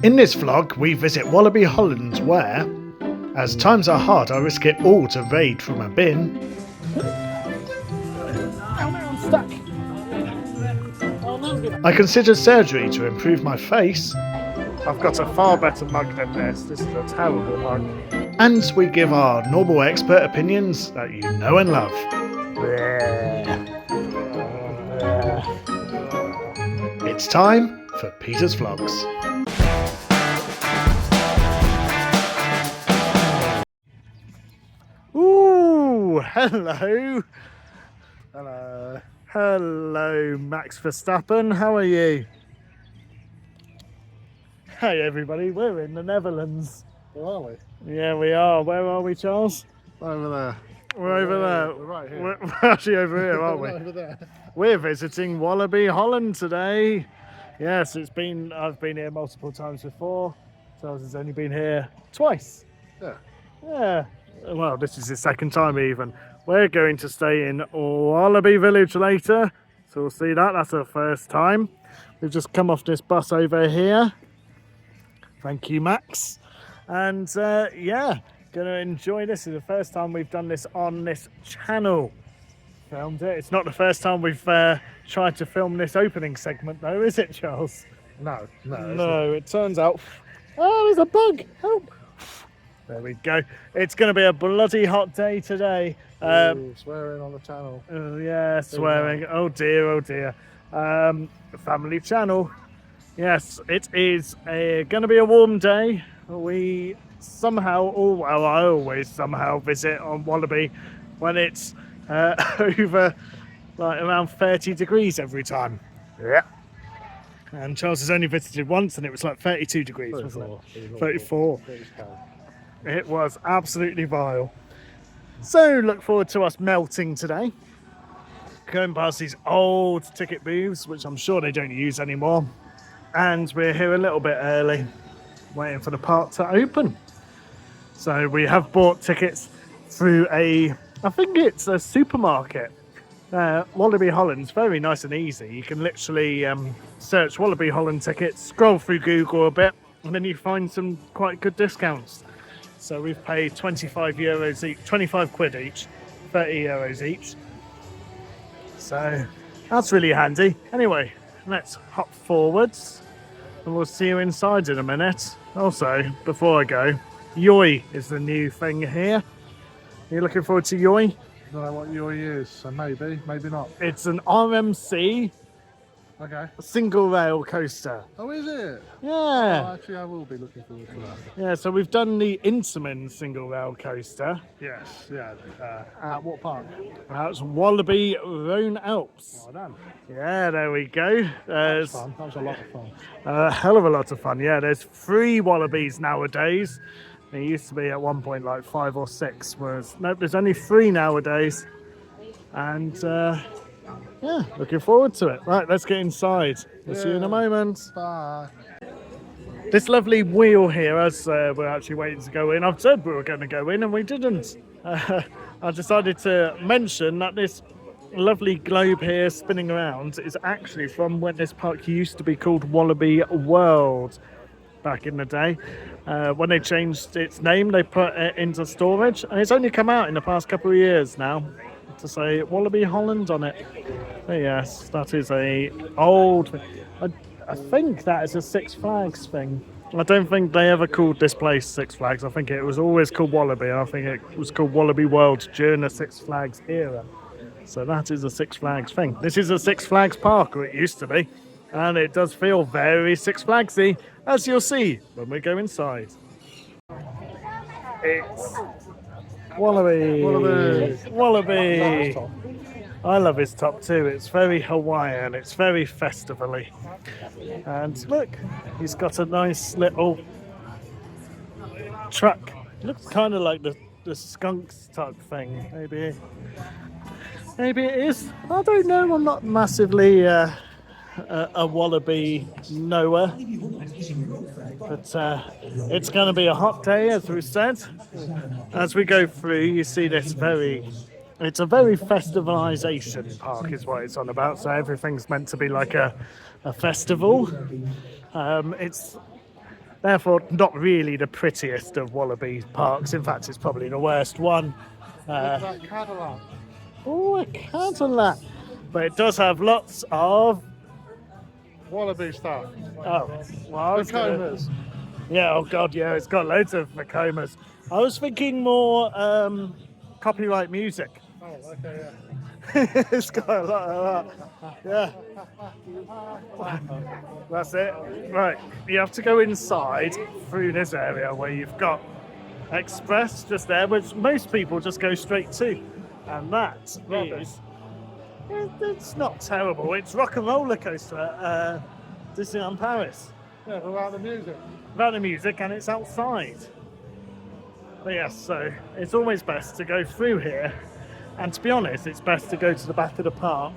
In this vlog, we visit Walibi Holland where, as times are hard, I risk it all to raid from a bin. I'm stuck. I considered surgery to improve my face. I've got a far better mug than this. This is a terrible mug. And we give our normal expert opinions that you know and love. It's time for Peter's Vlogs. Ooh, hello. Hello, Max Verstappen. How are you? Hey, everybody. We're in the Netherlands. Where are we? Yeah, we are. Where are we, Charles? Over there. We're over there. We're right here. We're actually over here, aren't we? We're over there. We're visiting Walibi Holland today. Yes, I've been here multiple times before. Charles has only been here twice. Yeah. Yeah. Well, this is the second time even. We're going to stay in Walibi Village later, so we'll see that. That's our first time. We've just come off this bus over here. Thank you, Max. And yeah, going to enjoy this. This is the first time we've done this on this channel. Filmed it. It's not the first time we've tried to film this opening segment, though, is it, Charles? No. No, it turns out... Oh, there's a bug! Help! There we go. It's going to be a bloody hot day today. Ooh, swearing on the channel. Oh, yeah, swearing. Oh, dear, oh, dear. Family channel. Yes, it is going to be a warm day. We somehow, I always somehow visit on Walibi when it's over like around 30 degrees every time. Yeah. And Charles has only visited once and it was like 32 degrees, wasn't it? 34. It was absolutely vile. So look forward to us melting today. Going past these old ticket booths, which I'm sure they don't use anymore. And we're here a little bit early, waiting for the park to open. So we have bought tickets through I think it's a supermarket. Walibi Holland's very nice and easy. You can literally search Walibi Holland tickets, scroll through Google a bit, and then you find some quite good discounts. So we've paid 25 quid each, 30 euros each. So that's really handy. Anyway, let's hop forwards and we'll see you inside in a minute. Also, before I go, YOY is the new thing here. Are you looking forward to YOY? I don't know what YOY is, so maybe not. It's an RMC Okay. single rail coaster. Oh, is it? Yeah. Oh, actually, I will be looking forward to that. Yeah, so we've done the Intamin single rail coaster. Yes, yeah. At what park? That's Walibi Rhone Alps. Oh, done. Yeah, there we go. There's Fun. That was a lot of fun. a hell of a lot of fun. Yeah, there's 3 Wallabies nowadays. There used to be at one point like 5 or 6, whereas nope, there's only 3 nowadays. And yeah, looking forward to it. Right, let's get inside. We'll see you in a moment. Bye. This lovely wheel here, as we're actually waiting to go in. I've said we were going to go in and we didn't. I decided to mention that this lovely globe here spinning around is actually from when this park used to be called Walibi World back in the day. When they changed its name, they put it into storage, and it's only come out in the past couple of years now to say Walibi Holland on it. But yes, that is a old. I think that is a Six Flags thing. I don't think they ever called this place Six Flags. I think it was always called Walibi. I think it was called Walibi World during the Six Flags era. So that is a Six Flags thing. This is a Six Flags park, or it used to be. And it does feel very Six Flagsy, as you'll see when we go inside. It's Walibi. Walibi. I love his top too. It's very Hawaiian. It's very festival-y. And look, he's got a nice little truck. Looks kind of like the skunks type thing. Maybe it is. I don't know. I'm not massively a Walibi knower, but it's going to be a hot day, as we said. As we go through, you see this it's a very festivalisation park is what it's on about, so everything's meant to be like a festival. It's Therefore, not really the prettiest of Wallaby parks. In fact, it's probably the worst one. That Cadillac. Oh, a Cadillac. But it does have lots of... Wallaby stuff. Oh, well, I was gonna- Vacomas. Yeah, oh god, yeah, it's got loads of Vacomas. I was thinking more copyright music. Oh, okay, yeah. It's got a lot of that. Yeah. That's it. Right, you have to go inside through this area where you've got Express just there, which most people just go straight to. And that is... It's not terrible. It's Rock and Roller Coaster at Disneyland Paris. Yeah, without the music. Without the music, and it's outside. But yes, so it's always best to go through here. And to be honest, it's best to go to the back of the park.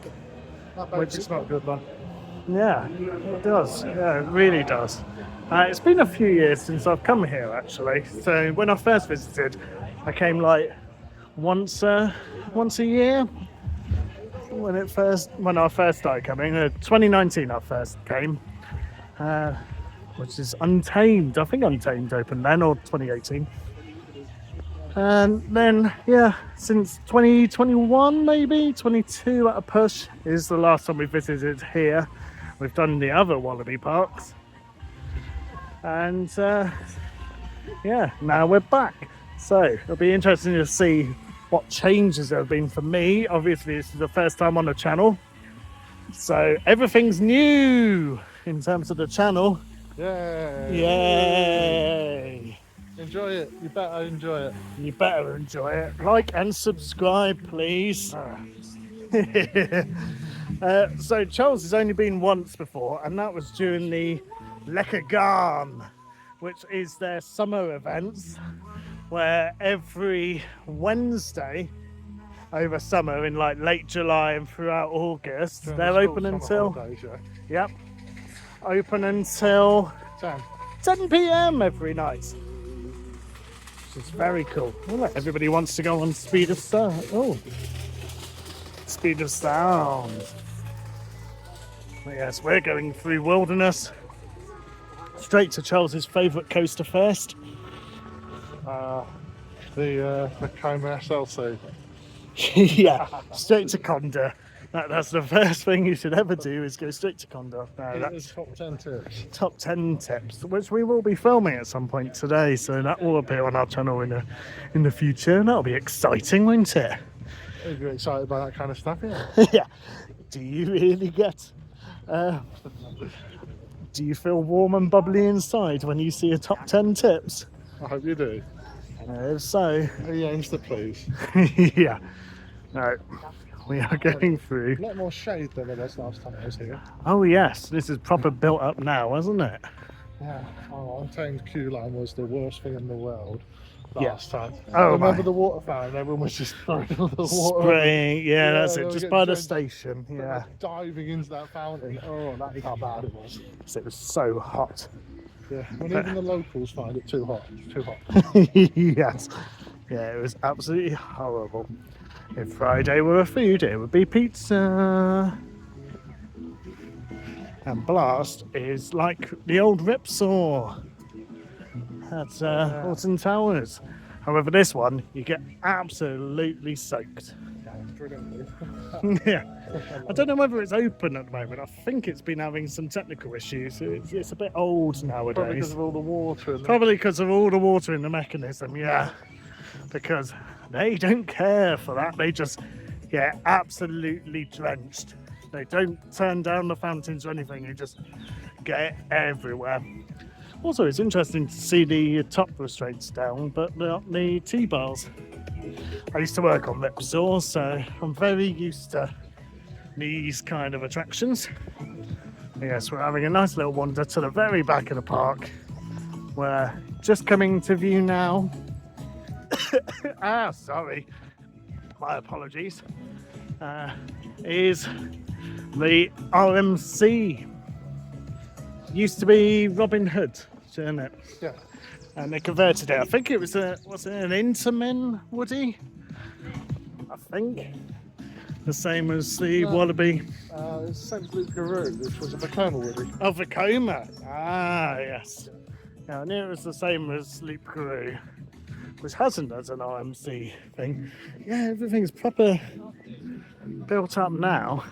That baby's not good, man. Yeah, it does. Yeah, it really does. It's been a few years since I've come here, actually. So when I first visited, I came like once a year. When I first started coming, 2019 I first came, which is Untamed. I think Untamed opened then, or 2018. And then, yeah, since 2021, maybe 22 at a push is the last time we visited here. We've done the other Wallaby parks, and yeah, now we're back. So it'll be interesting to see what changes there have been for me. Obviously, this is the first time on the channel, so everything's new in terms of the channel. Yeah. Yay! Enjoy it. You better enjoy it. You better enjoy it. Like and subscribe, please. So Charles has only been once before, and that was during the Leclerc, which is their summer events, where every Wednesday over summer in like late July and throughout August, During they're the school open summer until, holidays, yep, open until 10. 10 p.m. every night. Which is very cool. Oh, look, everybody wants to go on Speed of Sound. Oh, Speed of Sound. But yes, we're going through Wilderness. Straight to Charles's favourite coaster first. The Vacoma SLC. Yeah, straight to Conda. That's the first thing you should ever do, is go straight to Conda. No, It that's is top 10 tips. top 10 tips, which we will be filming at some point today, so that will appear on our channel in the future, and that'll be exciting, won't it? If you're excited by that kind of stuff, yeah. Yeah. Do you really get... do you feel warm and bubbly inside when you see a top 10 tips? I hope you do. If so... He aims to please. Yeah. No. We are going through... A lot more shade than there was last time I was here. Oh yes, this is proper built up now, isn't it? Yeah. Oh, Untamed Q Line was the worst thing in the world last time. Oh, remember my. the water fountain? Everyone was just throwing the water. Spraying, yeah, that's they it, were just getting by the drenched. station, They were yeah. diving into that fountain. Oh, that's how bad it was. So it was so hot. Yeah. When even the locals find it too hot. It's too hot. Yes. Yeah, it was absolutely horrible. If Friday were a food, it would be pizza. And Blast is like the old Ripsaw at Alton Towers. However, this one, you get absolutely soaked. Yeah. I don't know whether it's open at the moment. I think it's been having some technical issues. It's a bit old nowadays. Probably because of all the water. And Probably because of all the water in the mechanism, yeah. Because they don't care for that. They just get absolutely drenched. They don't turn down the fountains or anything. They just get it everywhere. Also, it's interesting to see the top restraints down, but not the T-bars. I used to work on Ripsaw, so I'm very used to these kind of attractions. Yes, we're having a nice little wander to the very back of the park. We're just coming to view now. Sorry. My apologies. Is the RMC. Used to be Robin Hood, didn't it? yeah. And they converted it. I think it was an Intamin Woody? I think. The same as the Wallaby. It's St. Luke Garou, which was a Vacoma Woody. Oh, Vacoma. Ah, yes. Yeah, I knew it was the same as Leap Crew, which hasn't as an RMC thing. Yeah, everything's proper built up now.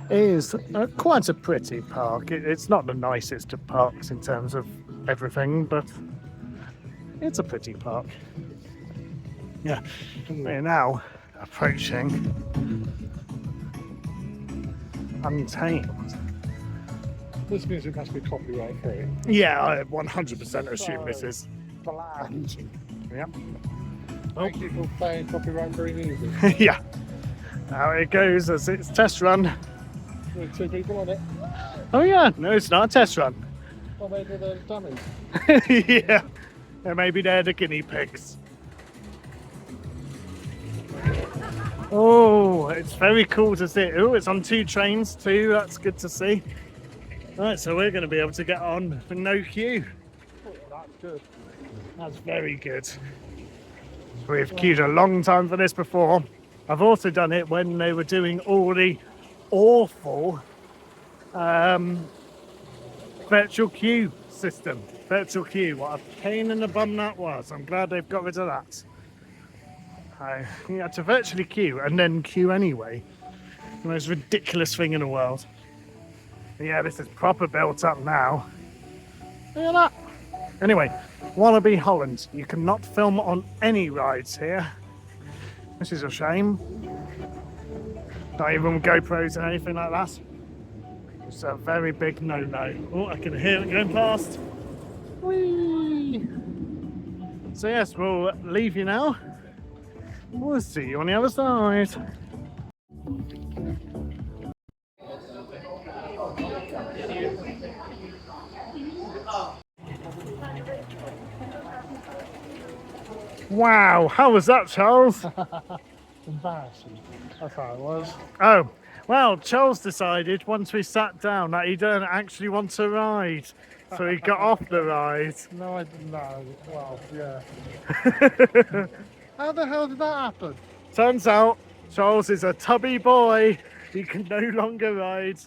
It is quite a pretty park. It's not the nicest of parks in terms of everything, but it's a pretty park. Yeah, we're now approaching Untamed. This music must be copyright free. Yeah, I 100% assume this is. Bland. Yep. Thank you for playing copyright free music. Yeah. Now it goes as its test run. With 2 people on it. Oh yeah, no, it's not a test run. Well, maybe they're dummies. Yeah, and maybe they're the guinea pigs. Oh, it's very cool to see. Oh, it's on 2 trains too. That's good to see. Right, so we're going to be able to get on for no queue. Oh, that's good. That's very good. We've queued a long time for this before. I've also done it when they were doing all the awful virtual queue system. Virtual queue, what a pain in the bum that was. I'm glad they've got rid of that. You had to virtually queue and then queue anyway. The most ridiculous thing in the world. But yeah, this is proper built up now. Look at that. Anyway, Walibi Holland. You cannot film on any rides here. This is a shame. Not even GoPros and anything like that. It's a very big no-no. Oh, I can hear it going past. Whee! So yes, we'll leave you now. We'll see you on the other side. Wow, how was that, Charles? Embarrassing. That's how it was. Oh, well, Charles decided once we sat down that he didn't actually want to ride. So he got off the ride. No, I didn't know. Well, yeah. How the hell did that happen? Turns out Charles is a tubby boy. He can no longer ride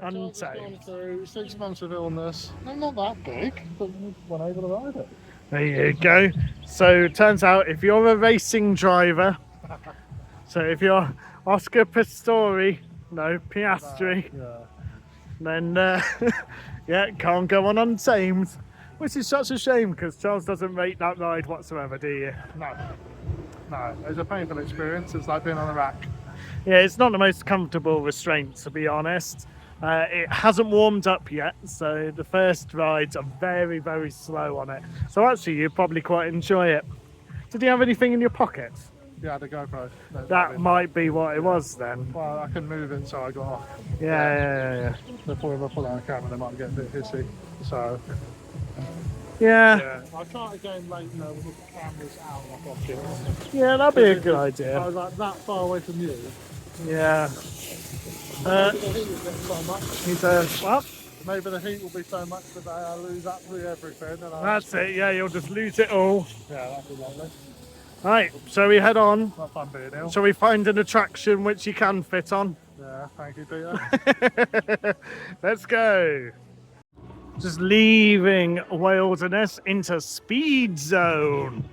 Charles has gone untamed. through 6 months of illness. I'm not that big, but we weren't able to ride it. There you go. So it turns out if you're a racing driver, so if you're Oscar Piastri, Yeah. then yeah, can't go on Untamed. Which is such a shame because Charles doesn't rate that ride whatsoever, do you? No. No, it's a painful experience. It's like being on a rack. Yeah, it's not the most comfortable restraint, to be honest. It hasn't warmed up yet, so the first rides are very, very slow on it. So actually, you'd probably quite enjoy it. Did you have anything in your pockets? Yeah, the GoPro. That might be what it was then. Well, I couldn't move it, so I got off. Yeah. Before I pull out the camera, they might get a bit hissy. So, Yeah, yeah. I'll try again later with the cameras out of my pocket. yeah, that'd be a good I idea. was like that far away from you. Yeah. Maybe the heat will get so much. He's well, Maybe the heat will be so much that I lose absolutely everything. And that's it. Yeah, you'll just lose it all. yeah, that'd be lovely. Right, so we head on. Not fun being ill. Shall we find an attraction which you can fit on? Yeah, thank you, Peter. Let's go. Just leaving Wilderness into Speed Zone.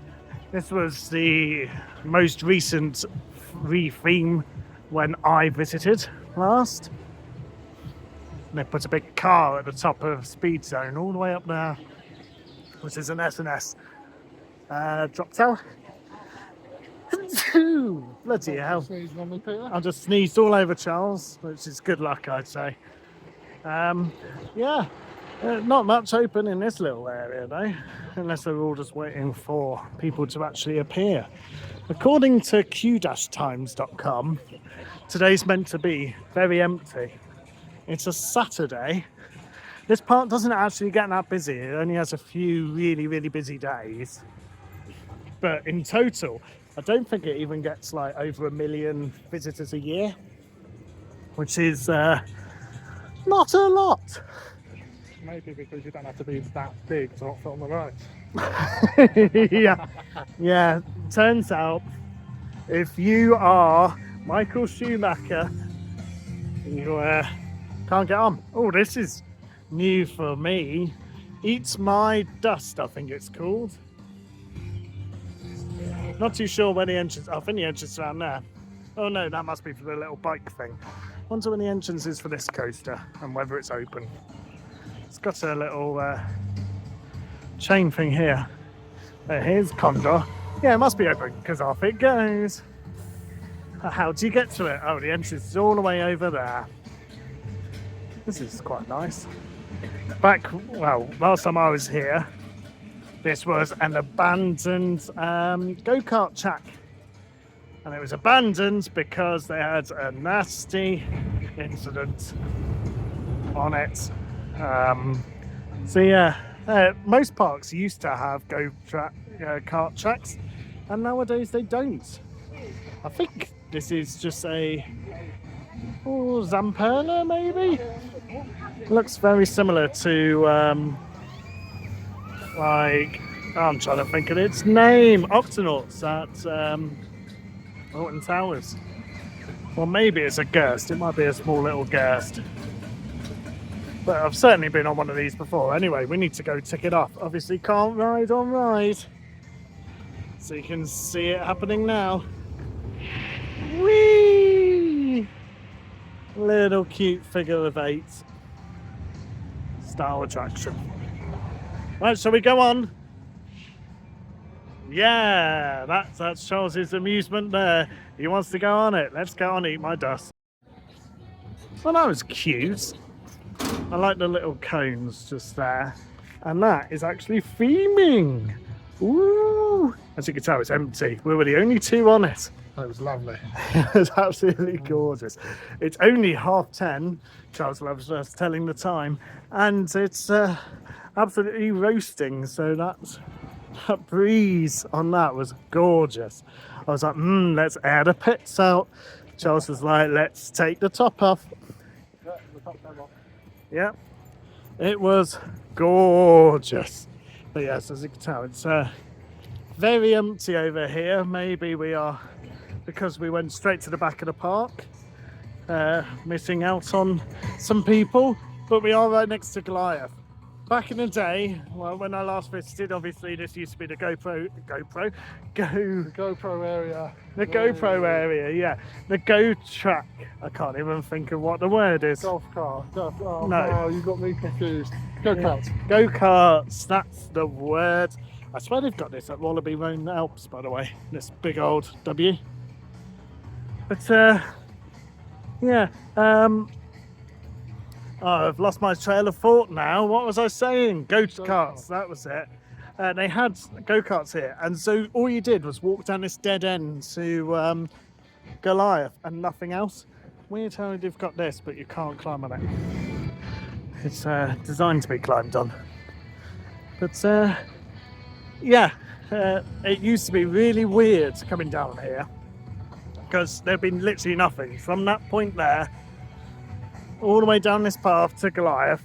This was the most recent re-theme when I visited last. And they put a big car at the top of Speed Zone all the way up there, which is an S&S drop tower. Bloody hell. Sneeze on me, Peter. I just sneezed all over Charles, which is good luck, I'd say. Yeah, not much open in this little area though, unless they're all just waiting for people to actually appear. According to q-times.com, today's meant to be very empty. It's a Saturday. This park doesn't actually get that busy. It only has a few really, really busy days. But in total, I don't think it even gets like over 1 million visitors a year, which is not a lot. Maybe because you don't have to be that big to not film the rides. yeah. Turns out, if you are Michael Schumacher, you can't get on. Oh, this is new for me. Eats My Dust, I think it's called. Not too sure where the entrance. I think the entrance is around there. Oh no, that must be for the little bike thing. Wonder when the entrance is for this coaster and whether it's open. It's got a little chain thing here. Here's Condor. Yeah, it must be open because off it goes. How do you get to it? Oh, the entrance is all the way over there. This is quite nice. Last time I was here, this was an abandoned go-kart track. And it was abandoned because they had a nasty incident on it. Most parks used to have kart tracks, and nowadays they don't. I think this is just a Zamperla, maybe? Looks very similar to I'm trying to think of its name. Octonauts at Alton Towers. Well, maybe it's a Gerst. It might be a small little Gerst. But I've certainly been on one of these before. Anyway, we need to go tick it off. Obviously can't ride on ride. So you can see it happening now. Whee! Little cute figure of 8. Style attraction. Right, shall we go on? Yeah, that's Charles's amusement there. He wants to go on it. Let's go on Eat My Dust. Well, that was cute. I like the little cones just there. And that is actually theming. Ooh! As you can tell, it's empty. We were the only 2 on it. It was lovely. It was absolutely gorgeous. It's only 10:30. Charles loves us telling the time. And it's absolutely roasting. So that breeze on that was gorgeous. I was like, let's air the pits out. Charles was like, let's take the top off. Yeah, it was gorgeous. But yes, as you can tell, it's very empty over here. Maybe we are, because we went straight to the back of the park, missing out on some people. But we are right next to Goliath. Back in the day, well, when I last visited, obviously this used to be the GoPro area. The GoPro area, yeah. The Go track. I can't even think of what the word is. Golf car. Oh, No, you got me confused. Go-karts. Go-karts, that's the word. I swear they've got this at Walibi Holland Alps, by the way. This big old W. But, yeah. I've lost my trail of thought now. What was I saying? Go-karts, that was it. They had go-karts here, and so all you did was walk down this dead end to Goliath and nothing else. Weird how they've got this, but you can't climb on it. It's designed to be climbed on. But yeah, it used to be really weird coming down here because there'd been literally nothing from that point there all the way down this path to Goliath,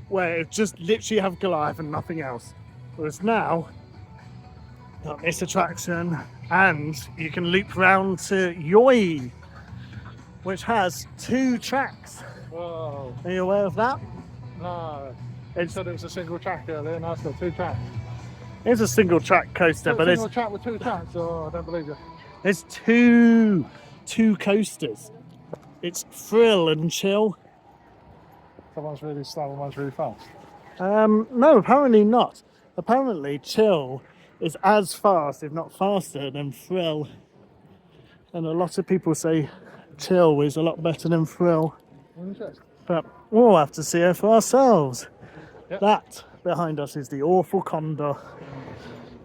where it just literally have Goliath and nothing else. Whereas now, got this attraction, and you can loop round to YOY, which has 2 tracks. Whoa. Are you aware of that? No. You said it was a single track earlier, and I've got 2 tracks. It's a single track coaster, but single track with 2 tracks. Oh, I don't believe you. there's two coasters. It's thrill and chill. Someone's really slow and one's really fast. No, apparently not. Apparently chill is as fast, if not faster, than thrill. And a lot of people say chill is a lot better than thrill. Interesting. But we'll have to see it for ourselves. Yep. That behind us is the awful condor.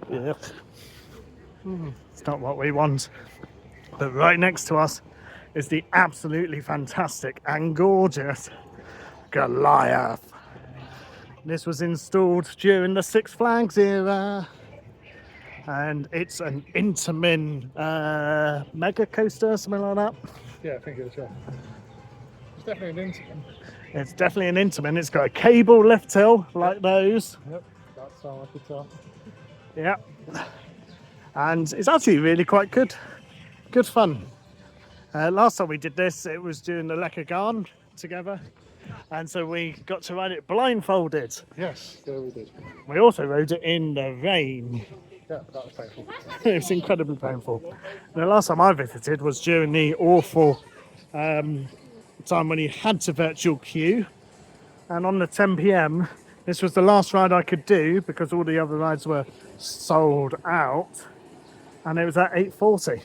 Yeah. It's not what we want. But right next to us is the absolutely fantastic and gorgeous Goliath. This was installed during the Six Flags era. And it's an Intamin mega coaster, something like that. Yeah, I think it is, yeah. It's definitely an Intamin. It's definitely an Intamin. It's got a cable lift hill like those. Yep, that's how I could tell. Yeah. And it's actually really quite good. Good fun. Last time we did this, it was during the Leclerc together, and so we got to ride it blindfolded. Yes, yeah, we did. We also rode it in the rain. Yeah, that was painful. It was incredibly painful. The last time I visited was during the awful time when you had to virtual queue, and on the 10 p.m. this was the last ride I could do because all the other rides were sold out, and it was at 8:40.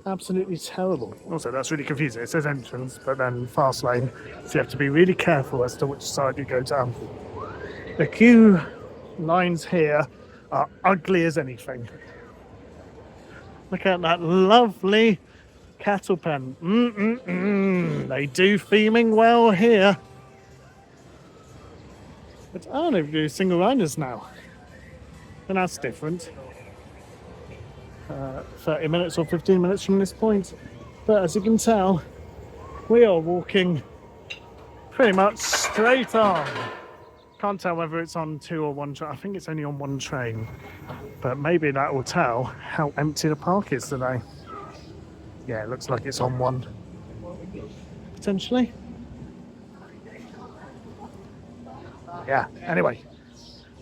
Absolutely terrible. Also, that's really confusing. It says entrance, but then fast lane, so you have to be really careful as to which side you go down. The queue lines here are ugly as anything. Look at that lovely cattle pen. They do theming well here. But I don't know if you do single riders now. And that's different. 30 minutes or 15 minutes from this point. But as you can tell, we are walking pretty much straight on. Can't tell whether it's on 2 or 1 train. I think it's only on 1 train. But maybe that will tell how empty the park is today. Yeah, it looks like it's on 1. Potentially. Yeah, anyway.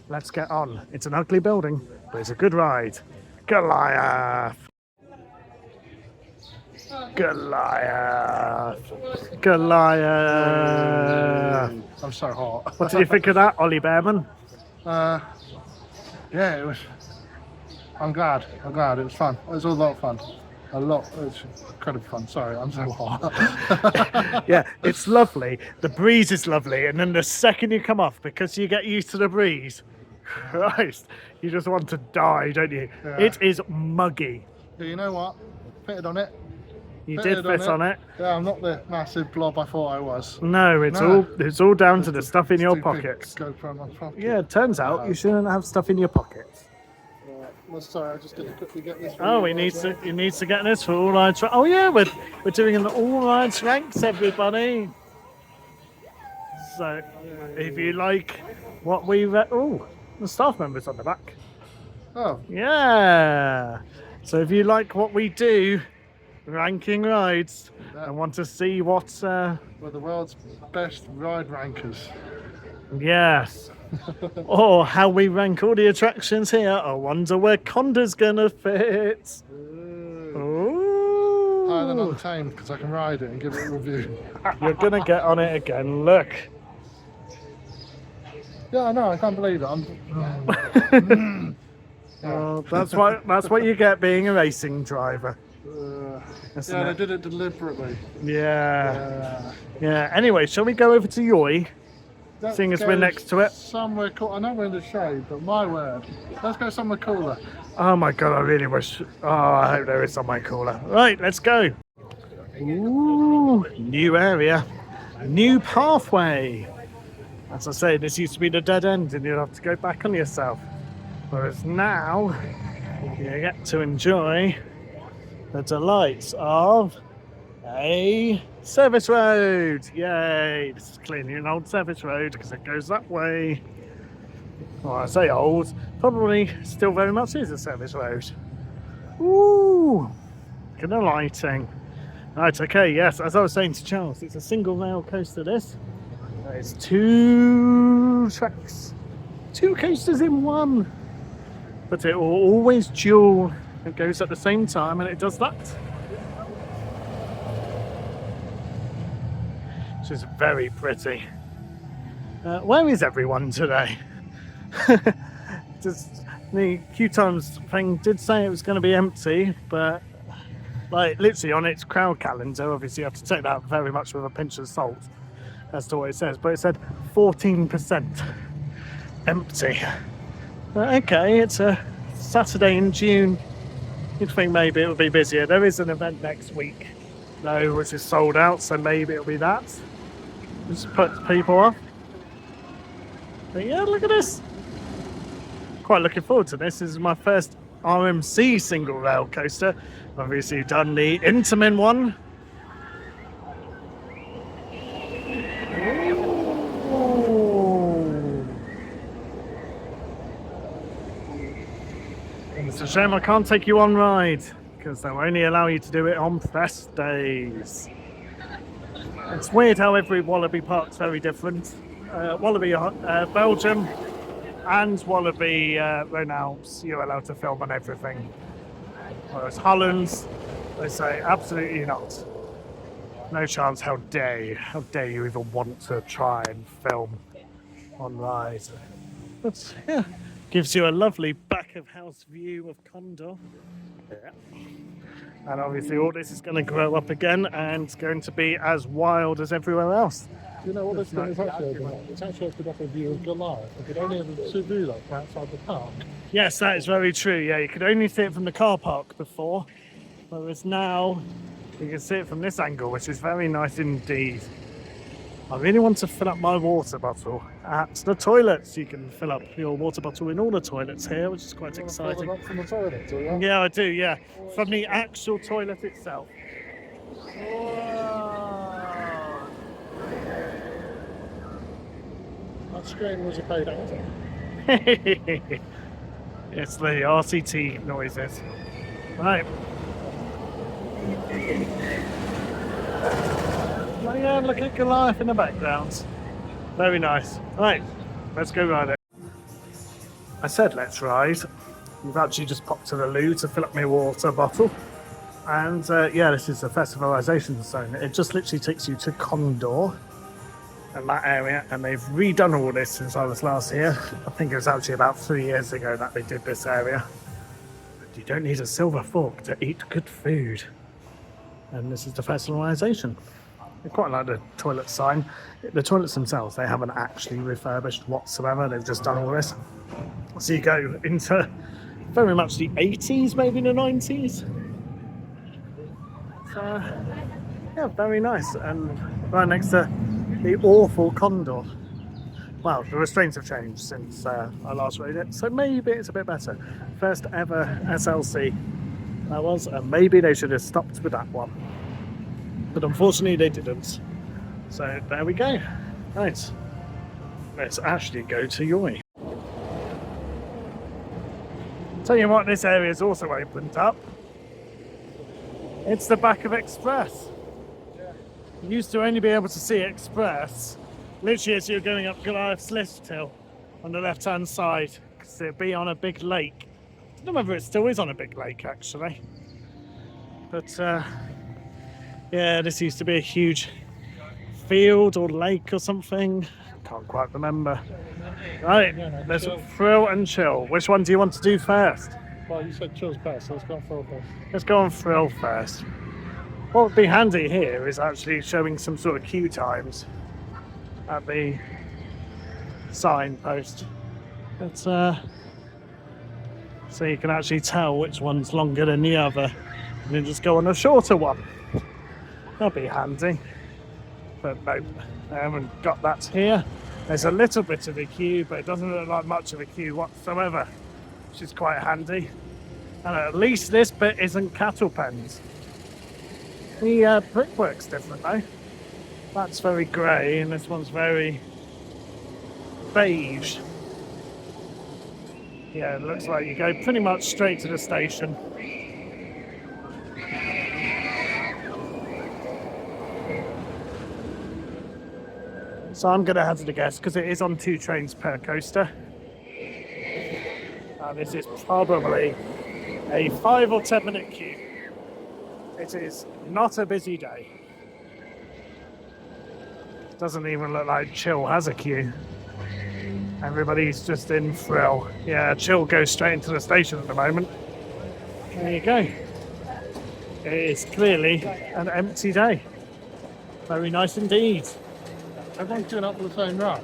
Let's get on. It's an ugly building, but it's a good ride. Goliath! Goliath! Goliath! I'm so hot. What did you think of that, Ollie Behrman? Yeah, it was. I'm glad. It was fun. It was a lot of fun. It was incredibly fun. Sorry, I'm so hot. Yeah, it's lovely. The breeze is lovely, and then the second you come off, because you get used to the breeze, Christ, you just want to die, don't you? Yeah. It is muggy. Yeah, you know what? Fitted on it. You did fit on it. Yeah, I'm not the massive blob I thought I was. No, it's all down to the stuff in your pockets. GoPro in my pocket. Yeah, it turns out you shouldn't have stuff in your pockets. Well, sorry, I just didn't quickly get this. Oh, he needs to get this for all rides. Oh yeah, we're doing an all rides ranks, everybody. So if you like what we the staff members on the back. Oh, Yeah. So if you like what we do, ranking rides, Yeah. and want to see what we're the world's best ride rankers. yes. Or how we rank all the attractions here. I wonder where Conda's gonna fit. Ooh. Higher than Untamed because I can ride it and give it a review. You're gonna get on it again. Look. Yeah, I know. I can't believe it. Oh, that's what you get being a racing driver. Isn't Yeah, it? they did it deliberately. Yeah. Anyway, shall we go over to YOY? Let's Seeing as go we're next to it. Somewhere cool. I know we're in the shade, but my word. Let's go somewhere cooler. Oh my god, I really wish. Oh, I hope there is somewhere cooler. Right, let's go. Ooh, new area, new pathway. As I say, this used to be the dead end, and you'd have to go back on yourself. Whereas now, you get to enjoy the delights of a service road. Yay! This is clearly an old service road because it goes that way. Well, I say old, probably still very much is a service road. Ooh, look at the lighting. Right, okay, yes, as I was saying to Charles, it's a single rail coaster, this. It's 2 tracks, 2 coasters in one. But it will always dual. It goes at the same time, and it does that. Which is very pretty. Where is everyone today? Just the queue times thing did say it was going to be empty, but like literally on its crowd calendar, obviously you have to take that very much with a pinch of salt as to what it says, but it said 14% empty. But okay, it's a Saturday in June. You'd think maybe it'll be busier. There is an event next week though, which is sold out, so maybe it'll be that. Just puts people off. But yeah, look at this. Quite looking forward to this. This is my first RMC single rail coaster. Obviously done the Intamin one. Ooh. It's a shame I can't take you on ride because they'll only allow you to do it on press days. It's weird how every Wallaby park's very different. Wallaby Belgium and Wallaby Renounce, you're allowed to film on everything. Whereas Holland, they say absolutely not. No chance, how dare you? How dare you even want to try and film on ride? But yeah, gives you a lovely back of house view of Condor. Yeah. And obviously all this is going to grow up again and going to be as wild as everywhere else. You know what this thing is actually open up? It's actually opened up a view of Goliath. You could only ever do that from outside the park. Yes, that is very true. Yeah, you could only see it from the car park before, whereas now you can see it from this angle, which is very nice indeed. I really want to fill up my water bottle at the toilets. You can fill up your water bottle in all the toilets here, which is quite exciting. Up from the toilet, do you? Yeah, I do, yeah. From the actual toilet itself. That screen was a paid actor. It's the RCT noises. Right. Oh yeah, look at Goliath in the background. Very nice. Right, let's go ride it. I said let's ride. We've actually just popped to the loo to fill up my water bottle. And yeah, this is the festivalisation zone. It just literally takes you to Condor and that area, and they've redone all this since I was last here. I think it was actually about 3 years ago that they did this area. But you don't need a silver fork to eat good food. And this is the festivalisation. I quite like the toilet sign. The toilets themselves, they haven't actually refurbished whatsoever. They've just done all this. So you go into very much the 80s, maybe the 90s. So, yeah, very nice. And right next to the awful Condor. Well, the restraints have changed since I last rode it, so maybe it's a bit better. First ever SLC that was, and maybe they should have stopped with that one. But unfortunately they didn't. So there we go. Right, let's actually go to YOY. Tell you what, this area is also opened up. It's the back of Express. You used to only be able to see Express literally as you're going up Goliath's Lift Hill on the left hand side, because it'd be on a big lake. I don't know whether it still is on a big lake actually, but yeah, this used to be a huge field or lake or something. Can't quite remember. Right, let's thrill and chill. Which one do you want to do first? Well, you said chill's best, so let's go on thrill first. Let's go on thrill first. What would be handy here is actually showing some sort of queue times at the signpost. But, so you can actually tell which one's longer than the other, and then just go on a shorter one. That'll be handy. But nope, I haven't got that here. There's a little bit of a queue, but it doesn't look like much of a queue whatsoever, which is quite handy. And at least this bit isn't cattle pens. The brickwork's different though. That's very grey and this one's very beige. Yeah, it looks like you go pretty much straight to the station. So I'm going to hazard a guess, because it is on 2 trains per coaster. This is probably a 5 or 10 minute queue. It is not a busy day. Doesn't even look like Chill has a queue. Everybody's just in thrill. Yeah, Chill goes straight into the station at the moment. There you go. It is clearly an empty day. Very nice indeed. Everyone's doing up for the same run.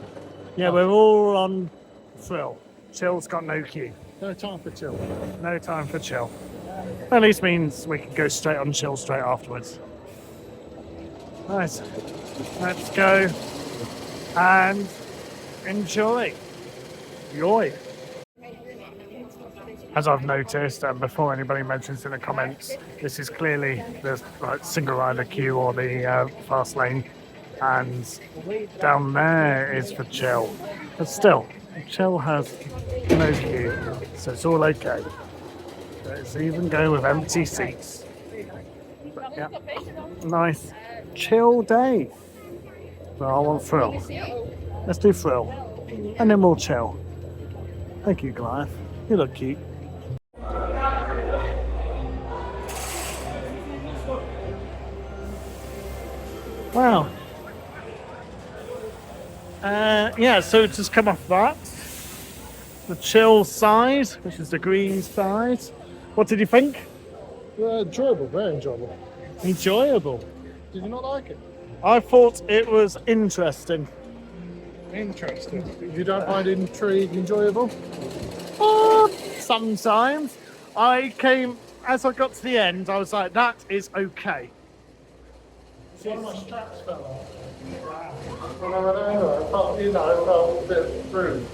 Yeah, we're all on thrill. Chill's got no queue. No time for chill. No time for Chill. At least means we can go straight on Chill straight afterwards. Right, let's go and enjoy YOY. As I've noticed, and before anybody mentions in the comments, this is clearly the single rider queue or the fast lane, and down there is for Chill. But still, Chill has no queue, so it's all okay. Let's even go with empty seats. But, yeah, nice. chill day. So I want thrill. Let's do thrill. And then we'll chill. Thank you, Goliath. You look cute. Wow. Yeah, so just come off that. The chill side, which is the green side. What did you think? Enjoyable, very enjoyable. Enjoyable. Did you not like it? I thought it was interesting. Interesting. You don't find intrigue enjoyable? Sometimes. As I got to the end, I was like, that is okay. One of my straps fell off. I felt a bit rude.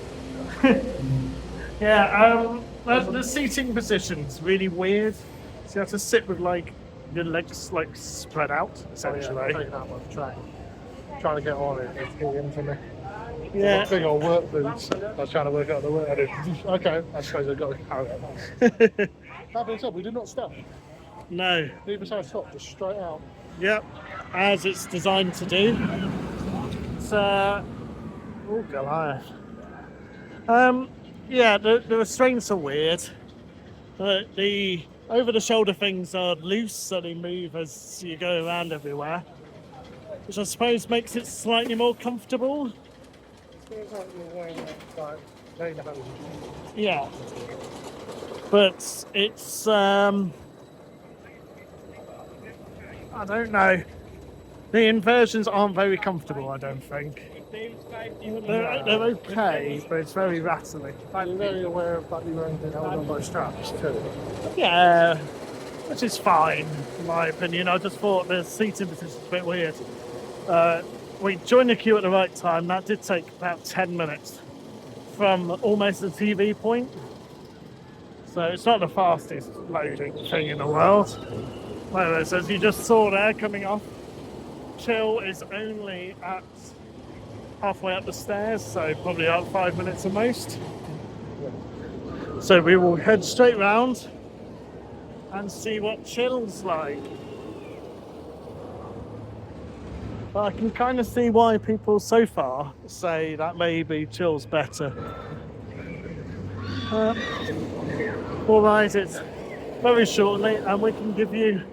Yeah, the seating position's really weird. So you have to sit with like your legs like spread out, essentially. I'm taking out my track. Trying to get on it, it's getting into me. Yeah. Big old work boots. I was trying to work out the work. I did. Okay, I suppose I've got to carry it on. That being said, we did not stop. No. Neither side stopped, just straight out. Yep. As it's designed to do. It's oh Goliath. Yeah, the restraints are weird. The over-the-shoulder things are loose, so they move as you go around everywhere, which I suppose makes it slightly more comfortable. Feels like you're wearing like lane hoses. Yeah, but it's I don't know. The inversions aren't very comfortable, I don't think. They're okay, but it's very rattly. I'm very aware of that you're wearing held on by straps too. Yeah, which is fine, in my opinion. I just thought the seating position's a bit weird. We joined the queue at the right time. That did take about 10 minutes from almost the TV point. So it's not the fastest loading thing in the world. Whereas, as you just saw there coming off, chill is only at halfway up the stairs, so probably about 5 minutes at most. So we will head straight round and see what chill's like. But I can kind of see why people so far say that maybe chill's better. We'll ride it very shortly and we can give you,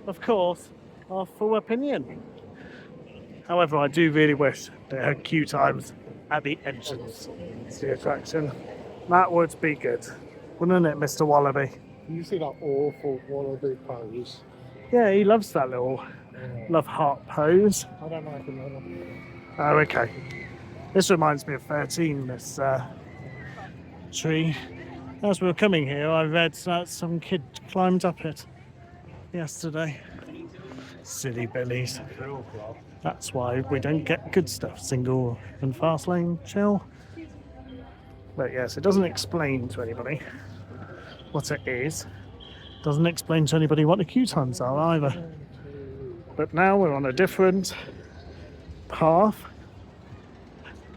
of course, our full opinion. However, I do really wish there had queue times at the entrance to the attraction. That would be good, wouldn't it, Mr. Walibi? You see that awful Walibi pose? Yeah, he loves that little love heart pose. I don't like it. Oh, okay. This reminds me of 13, this tree. As we were coming here, I read that some kid climbed up it yesterday. Silly billies. That's why we don't get good stuff. Single and fast lane chill. But yes, it doesn't explain to anybody what it is. Doesn't explain to anybody what the queue times are either. But now we're on a different path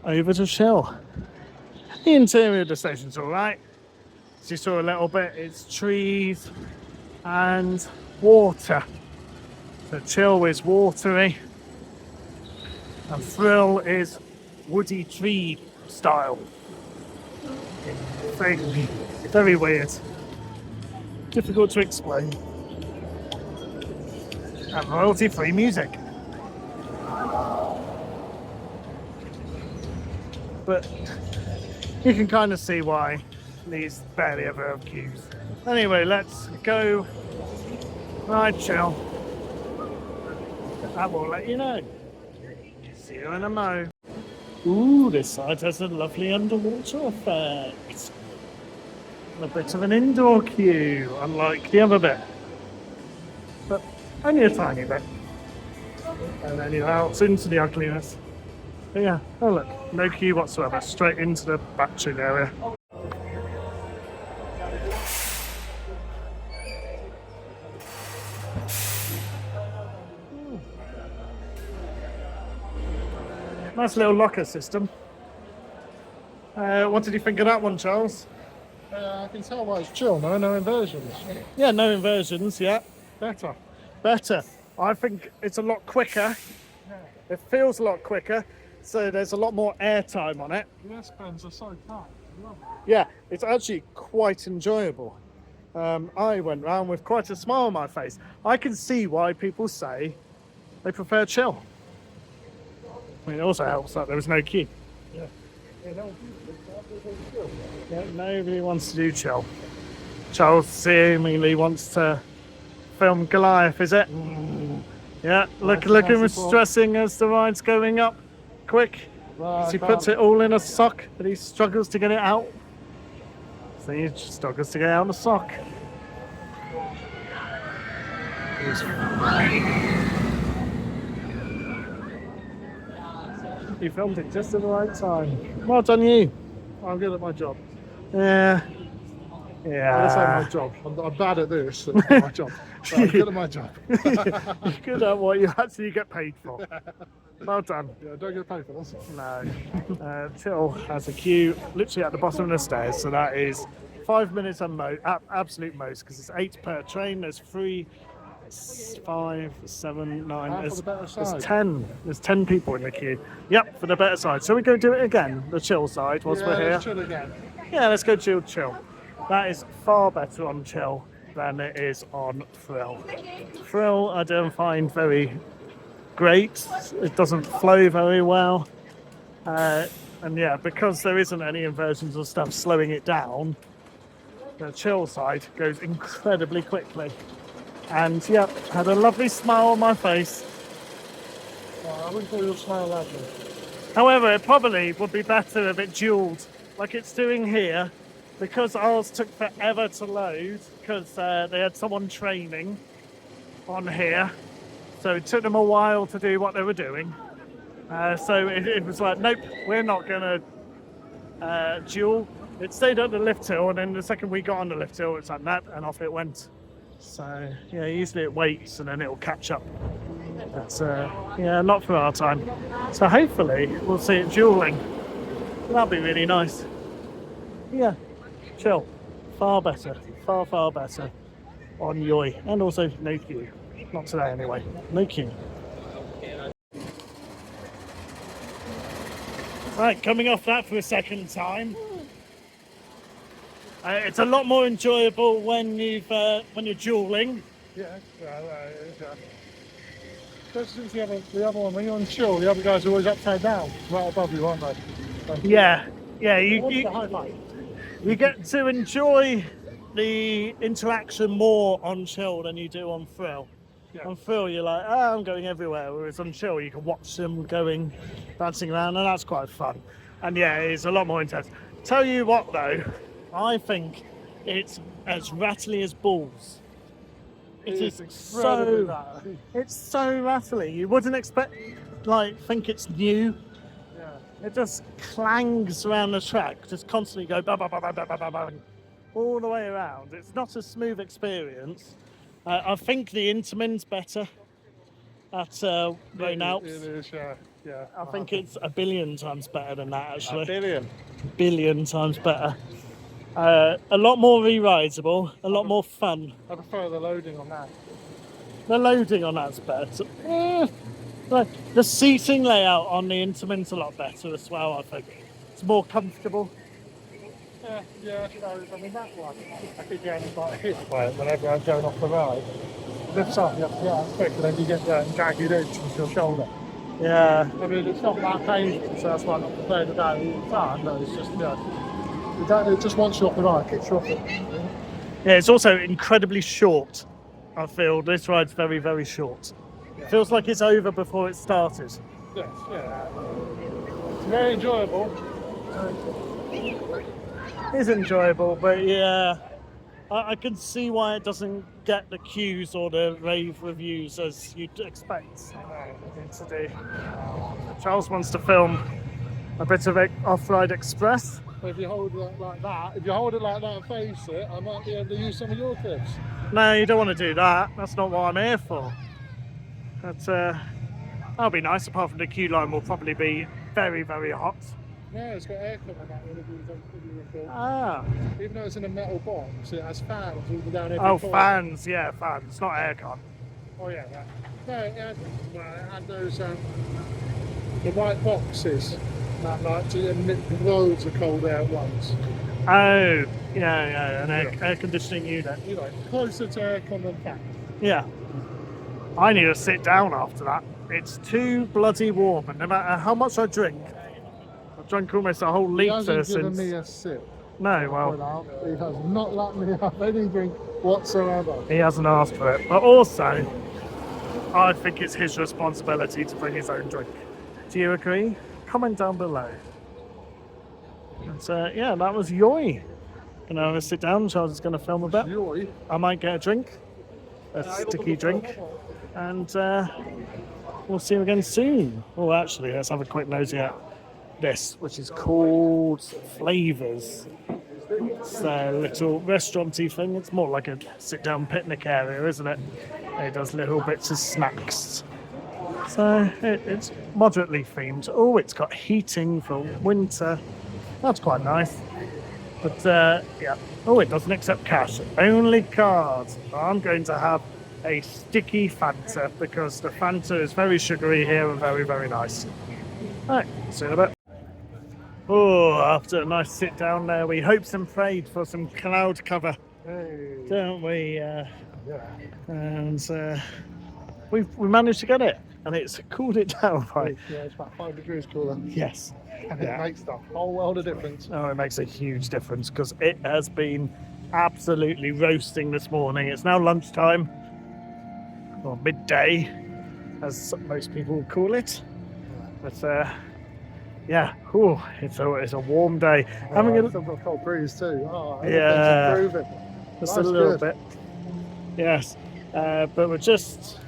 over to chill. The interior of the station's alright. As you saw a little bit, it's trees and water. So chill is watery. And thrill is woody tree style. Very, very weird. Difficult to explain. And royalty-free music. But you can kind of see why these barely ever have queues. Anyway, let's go ride chill. I will let you know. See you in a mo. Ooh, this side has a lovely underwater effect. A bit of an indoor queue, unlike the other bit. But only a tiny bit. And then you're out into the ugliness. But yeah, oh look, no queue whatsoever, straight into the batching area. Nice little locker system. What did you think of that one, Charles? I can tell why it's chill, no inversions. Yeah, no inversions, yeah. Better. Better. I think it's a lot quicker. It feels a lot quicker, so there's a lot more airtime on it. The S-bends are so tight. Yeah, it's actually quite enjoyable. I went round with quite a smile on my face. I can see why people say they prefer chill. I mean, it also helps that there was no queue. Yeah. Yeah, nobody wants to do chill. Charles seemingly wants to film Goliath, is it? Yeah, look at him stressing as the ride's going up. Quick. As he puts it all in a sock, but he struggles to get it out. So he struggles to get out the sock. You filmed it just at the right time. Well done, you. I'm good at my job. Yeah. That's not my job. I'm bad at this. It's not my job. But I'm good at my job. You're good at what you actually get paid for. Well done. Yeah, don't get paid for this. No. Till has a queue literally at the bottom of the stairs, so that is 5 minutes at absolute most, because it's 8 per train. There's 3, 5, 7, 9. There's 10. There's 10 people in the queue. Yep, for the better side. So we go do it again, the chill side, whilst we're here. Let's chill again. Yeah, let's go chill. That is far better on chill than it is on thrill. Thrill I don't find very great. It doesn't flow very well. And yeah, because there isn't any inversions or stuff slowing it down, the chill side goes incredibly quickly. And yeah, had a lovely smile on my face. Well, I wouldn't call your smile lovely. However, it probably would be better if it duelled, like it's doing here, because ours took forever to load, because they had someone training on here. So it took them a while to do what they were doing. So it was like, nope, we're not going to duel. It stayed at the lift hill, and then the second we got on the lift hill, it's like, nope, and off it went. So yeah, usually it waits and then it'll catch up. That's yeah, not for our time. So hopefully we'll see it dueling. That'll be really nice. Yeah, chill. Far better. Far better on YOY. And also no queue. Not today anyway. No queue. Right, coming off that for a second time. It's a lot more enjoyable when you're dueling. Yeah. Especially since the other one, when you're on chill, the other guys are always upside down, right above you, aren't they? Yeah. You get to enjoy the interaction more on chill than you do on thrill. Yeah. On thrill, you're like, oh, I'm going everywhere. Whereas on chill, you can watch them bouncing around, and that's quite fun. And yeah, it's a lot more intense. Tell you what though, I think it's as rattly as balls. It's so rattly. You wouldn't think it's new. Yeah. It just clangs around the track, just constantly go bang, bang, bang, bang, bang, bang, bang, all the way around. It's not a smooth experience. I think the Intermin's better at Rain Alps. It is, yeah. I think it's a billion times better than that, actually. A billion? Billion times better. A lot more re-rideable, a lot more fun. I prefer the loading on that. The loading on that's better. The seating layout on the Intermin's a lot better as well, I think. It's more comfortable. Yeah, I mean that one, I keep getting like hit by it whenever I'm going off the ride. Lifts up, you have to get out quick, and then you get that jagged edge with your shoulder. Yeah. I mean, it's not that painful, so that's why I'm not prepared to go all the time, but it's just, it just wants you off the ride, kicks you off it. Yeah, it's also incredibly short. I feel this ride's very, very short. Yeah. Feels like it's over before it started. Yes, yeah. It's very enjoyable. It's enjoyable, but yeah, I can see why it doesn't get the queues or the rave reviews as you'd expect it to do. Charles wants to film a bit of Off-Ride Express. If you hold it like that, and face it, I might be able to use some of your clips. No, you don't want to do that. That's not what I'm here for. But that'll be nice. Apart from the queue line will probably be very, very hot. Yeah, it's got aircon on that one. Ah. Even though it's in a metal box, it has fans all down every Oh, corner. fans, yeah, fans. It's not aircon. Oh yeah, No, it had those the white boxes that like to emit loads of cold air at once. Oh, yeah, an air conditioning unit. You know, closer to aircon than fan. Yeah. I need to sit down after that. It's too bloody warm, and no matter how much I drink, I've drunk almost a whole He litre hasn't given since. me a sip. No, well, He has not let me have any drink whatsoever. he hasn't asked for it. But also, I think it's his responsibility to bring his own drink. Do you agree? Comment down below. And, yeah, that was YOY. Gonna have a sit down. Charles is gonna film a bit. YOY. I might get a drink, a sticky drink, and we'll see you again soon. Oh, actually, let's have a quick nosy at this, which is called Flavours. It's a little restauranty thing. It's more like a sit-down picnic area, isn't it? It does little bits of snacks. So it's moderately themed. Oh, it's got heating for winter. That's quite nice. But yeah. Oh, it doesn't accept cash. Only cards. I'm going to have a sticky Fanta because the Fanta is very sugary here and very, very nice. Right, see you in a bit. Oh, after a nice sit down there, we hoped and prayed for some cloud cover, Hey. don't we? Yeah. And we managed to get it, and it's cooled it down by. Yeah, it's about 5 degrees cooler. Yes. And Yeah. it makes the whole world of difference. Oh, it makes a huge difference because it has been absolutely roasting this morning. It's now lunchtime, or midday, as most people would call it. But yeah, it's a warm day. Having I've still got a cold breeze too. Oh, Yeah. everything's improving. just That's a little good. bit. Yes, but we just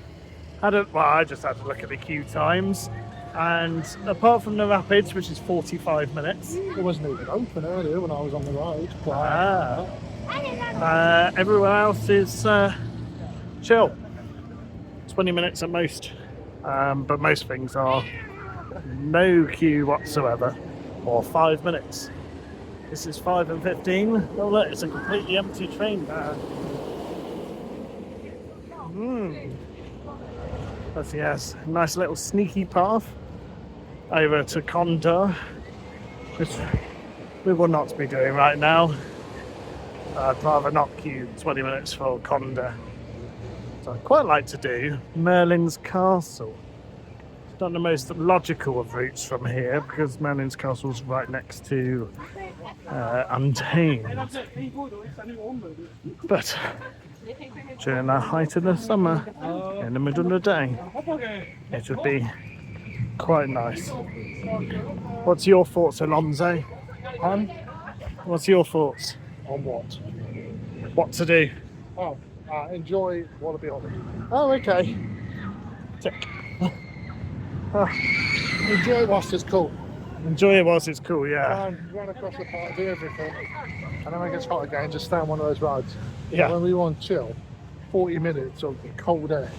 I just had to look at the queue times, and apart from the Rapids, which is 45 minutes, It wasn't even open earlier when I was on the road. everywhere else is chill. 20 minutes at most, but most things are no queue whatsoever, or 5 minutes. This is 5 and 15. Oh look, it's a completely empty train there. But yes, nice little sneaky path over to Condor, which we will not be doing right now. I'd rather not queue 20 minutes for Condor. So I'd quite like to do Merlin's Castle. It's not the most logical of routes from here because Merlin's Castle's right next to Untamed. But during the height of the summer, in the middle of the day, it would be quite nice. What's your thoughts, Alonso? What's your thoughts? On what? What to do? Oh, enjoy Walibi Holland. Oh, okay. Tick. Enjoy it whilst it's cool. Enjoy it whilst it's cool, yeah. Run across the park, do everything. And then when it gets hot again, just stay on one of those rides. Yeah. When we want chill, 40 minutes of cold air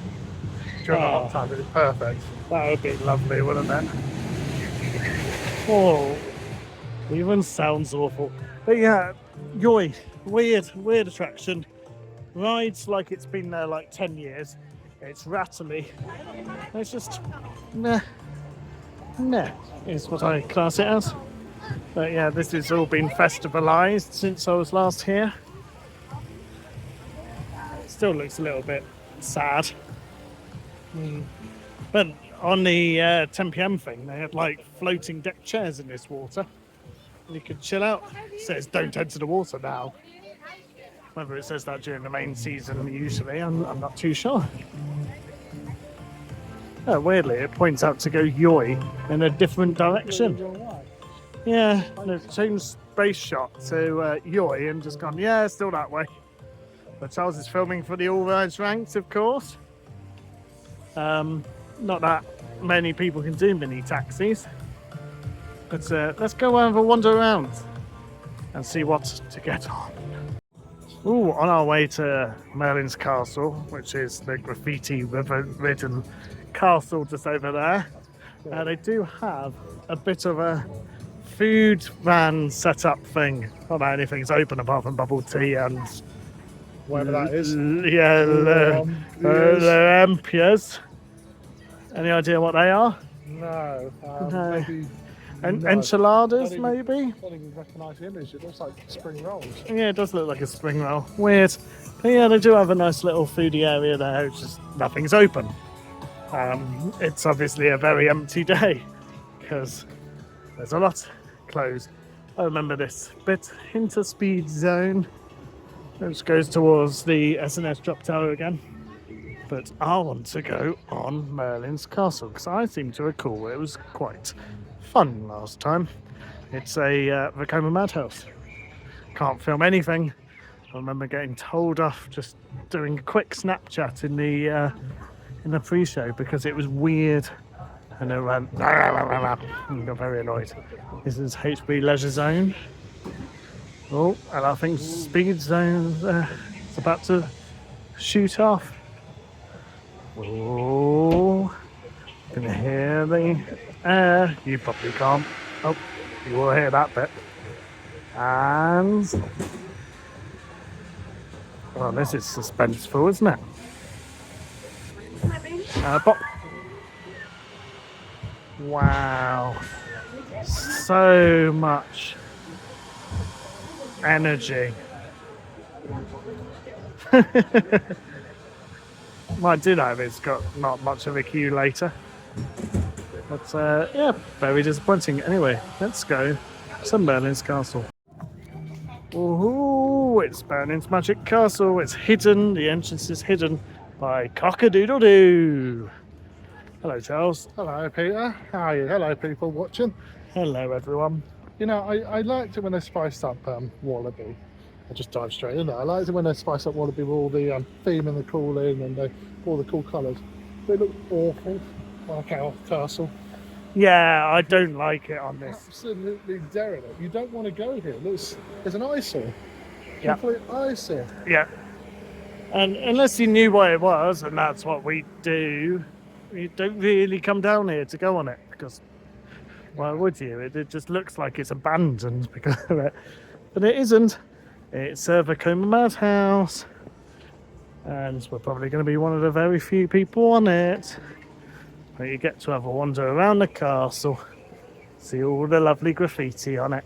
during the hot time, it's perfect. That would be lovely, wouldn't it? Oh, even sounds awful. But yeah, YOY, weird attraction. Rides like it's been there like 10 years. It's rattly. It's just meh is what I class it as. But yeah, this has all been festivalised since I was last here. It still looks a little bit sad. But on the 10 p.m. thing, they had like floating deck chairs in this water. You could chill out. It says don't enter the water now. Whether it says that during the main season, usually, I'm not too sure. Oh, weirdly, it points out to go YOY in a different direction. Yeah, and it's changed space shot to YOY and just gone, yeah, still that way. But Charles is filming for the All Rides Ranks, of course. Not that many people can do mini taxis. But let's go have a wander around and see what to get on. Ooh, on our way to Merlin's Castle, which is the graffiti ridden castle just over there. They do have a bit of a food van setup thing. Not that anything's open apart from bubble tea and Whatever that is. yeah, the Ampiers. Any idea what they are? No. No. Maybe. Enchiladas, Don't maybe? I don't even recognise the image. It looks like spring rolls. Yeah, it does look like a spring roll. Weird. But yeah, they do have a nice little foodie area there. It's just nothing's open. It's obviously a very empty day because there's a lot closed. I remember this bit into speed zone, which goes towards the S&S drop tower again. But I want to go on Merlin's Castle because I seem to recall it was quite fun last time. It's a Vekoma Madhouse. Can't film anything. I remember getting told off just doing a quick Snapchat in the pre-show because it was weird. And it went and got very annoyed. This is HB Leisure Zone. Oh, and I think Speed Zone is about to shoot off. Oh, can you hear the air? You probably can't. Oh, you will hear that bit. And well, this is suspenseful, isn't it? Pop. Wow, so much energy. Might do that if it's got not much of a queue later. But yeah, very disappointing. Anyway, let's go to Merlin's Castle. Ooh, it's Merlin's Magic Castle. It's hidden. The entrance is hidden by Cock-a-doodle-doo. Hello, Charles. Hello, Peter. How are you? Hello, people watching. Hello, everyone. You know, I liked it when they spiced up Walibi. I just dive straight in there. I liked it when they spiced up Walibi with all the theme and the cooling and all the cool colours. They look awful, like our castle. Yeah, I don't like it on this. Absolutely derelict. You don't want to go here. There's an eyesore. Yeah. Complete eyesore. Yeah. And unless you knew what it was, and that's what we do, you don't really come down here to go on it because why would you? It just looks like it's abandoned because of it. But it isn't. It's a Vekoma Madhouse. And we're probably going to be one of the very few people on it. But you get to have a wander around the castle, see all the lovely graffiti on it.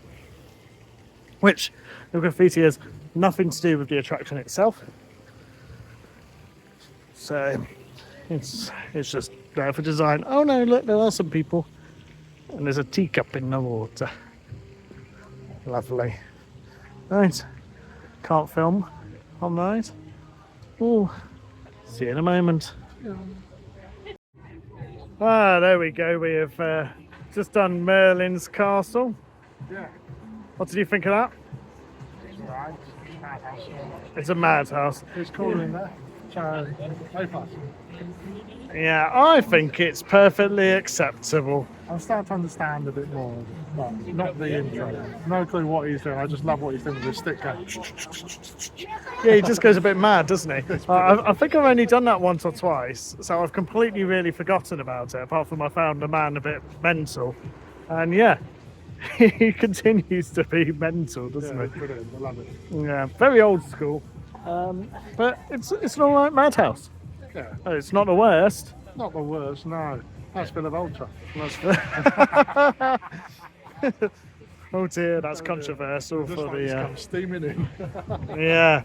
Which the graffiti has nothing to do with the attraction itself. So it's just there for design. Oh no, look, there are some people. And there's a teacup in the water. Lovely. Right. Can't film on that. Oh, see you in a moment. Ah, there we go. We have just done Merlin's Castle. Yeah. What did you think of that? It's right. Madhouse. It's a madhouse. It's cool in there. So, no fuss. Yeah, I think it's perfectly acceptable. I'm starting to understand a bit more, but not the intro. No clue what he's doing. I just love what he's doing with his stick going. Yeah, he just goes a bit mad, doesn't he? I think I've only done that once or twice, so I've completely really forgotten about it, apart from I found the man a bit mental. And yeah, he continues to be mental, doesn't Yeah, he? brilliant. I love it. Yeah, very old school. But it's an alright madhouse. Yeah, It's not the worst. not the worst, no. That's Bill of Ultra. Oh dear, that's controversial Just for like it's the. come steaming in. Yeah.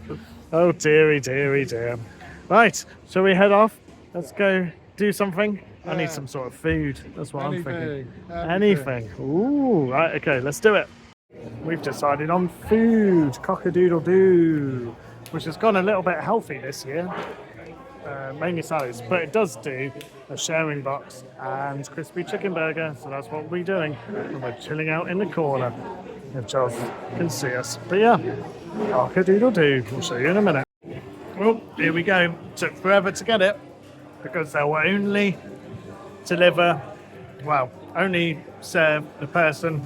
Oh dearie, dearie, dear. Right, shall we head off? Let's go do something. I need Yeah. some sort of food. That's what I'm thinking. Anything. Ooh, right, okay, let's do it. We've decided on food, cock-a-doodle-doo, which has gone a little bit healthy this year. Mainly salads, but it does do a sharing box and crispy chicken burger, so that's what we're doing. And we're chilling out in the corner if Charles can see us. But yeah, cock-a-doodle-doo. We'll show you in a minute. Well, here we go. Took forever to get it because they will only only serve the person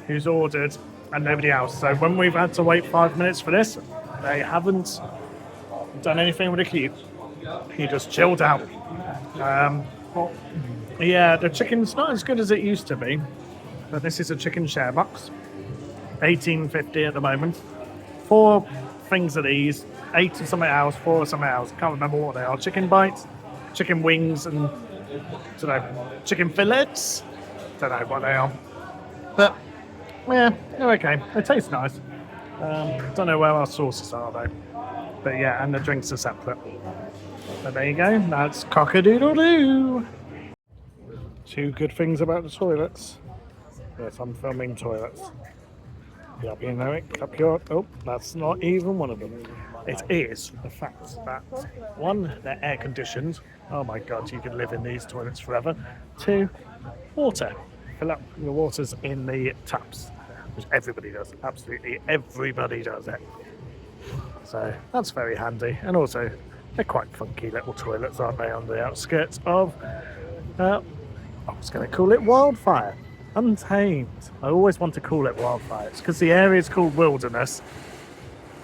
who's ordered and nobody else. So when we've had to wait 5 minutes for this, they haven't done anything with the queue. He just chilled out. Yeah, the chicken's not as good as it used to be, but this is a chicken share box. $18.50 at the moment. 4 things of these, 8 of something else, 4 of something else. Can't remember what they are. Chicken bites, chicken wings, and don't know, chicken fillets. Don't know what they are, but yeah, they're okay. They taste nice. Don't know where our sauces are though, but yeah, and the drinks are separate. But there you go. That's cock-a-doodle-doo. 2 good things about the toilets. Yes, I'm filming toilets. Yep, you know it. Up your. Oh, that's not even one of them. It is the fact that 1, they're air conditioned. Oh my god, you could live in these toilets forever. 2, water. Fill up your waters in the taps, which everybody does. Absolutely everybody does it. So that's very handy. And also, they're quite funky little toilets, aren't they, on the outskirts of. I was going to call it Wildfire. Untamed. I always want to call it Wildfire. It's because the area is called Wilderness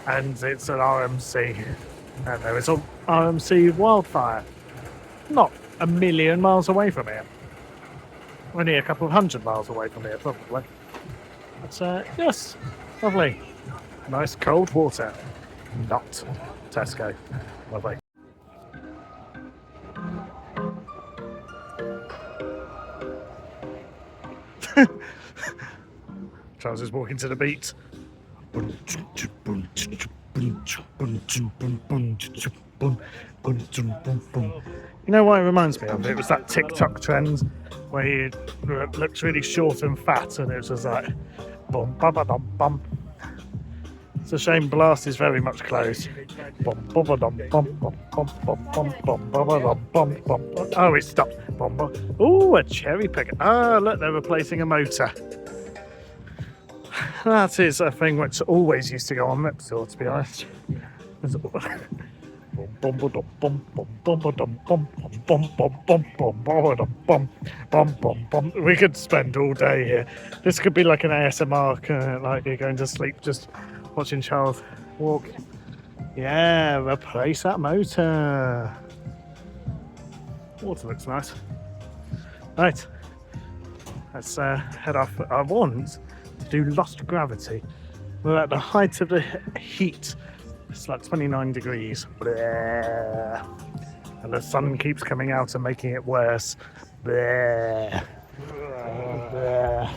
and it's an RMC. And there is a RMC Wildfire. Not a million miles away from here. Only a couple of 100 miles away from here, probably. But yes, lovely. Nice cold water. Not Tesco. Lovely. Charles is walking to the beat. You know what it reminds me of? It was that TikTok trend where he looks really short and fat, and it was just like bum bum bum bum. It's a shame Blast is very much closed. Bum bum bum bum bum bum bum bum bum bum bum. Oh, it stopped. Bum bum. Ooh, a cherry picker. Ah, look, they're replacing a motor. That is a thing which always used to go on Ripsaw, to be honest. We could spend all day here. This could be like an ASMR, like you're going to sleep just watching Charles walk. Yeah, replace that motor. Water looks nice. Right, let's head off. I want to do Lost Gravity. We're at the height of the heat. It's like 29 degrees. Blah. And the sun keeps coming out and making it worse. Blah. Blah.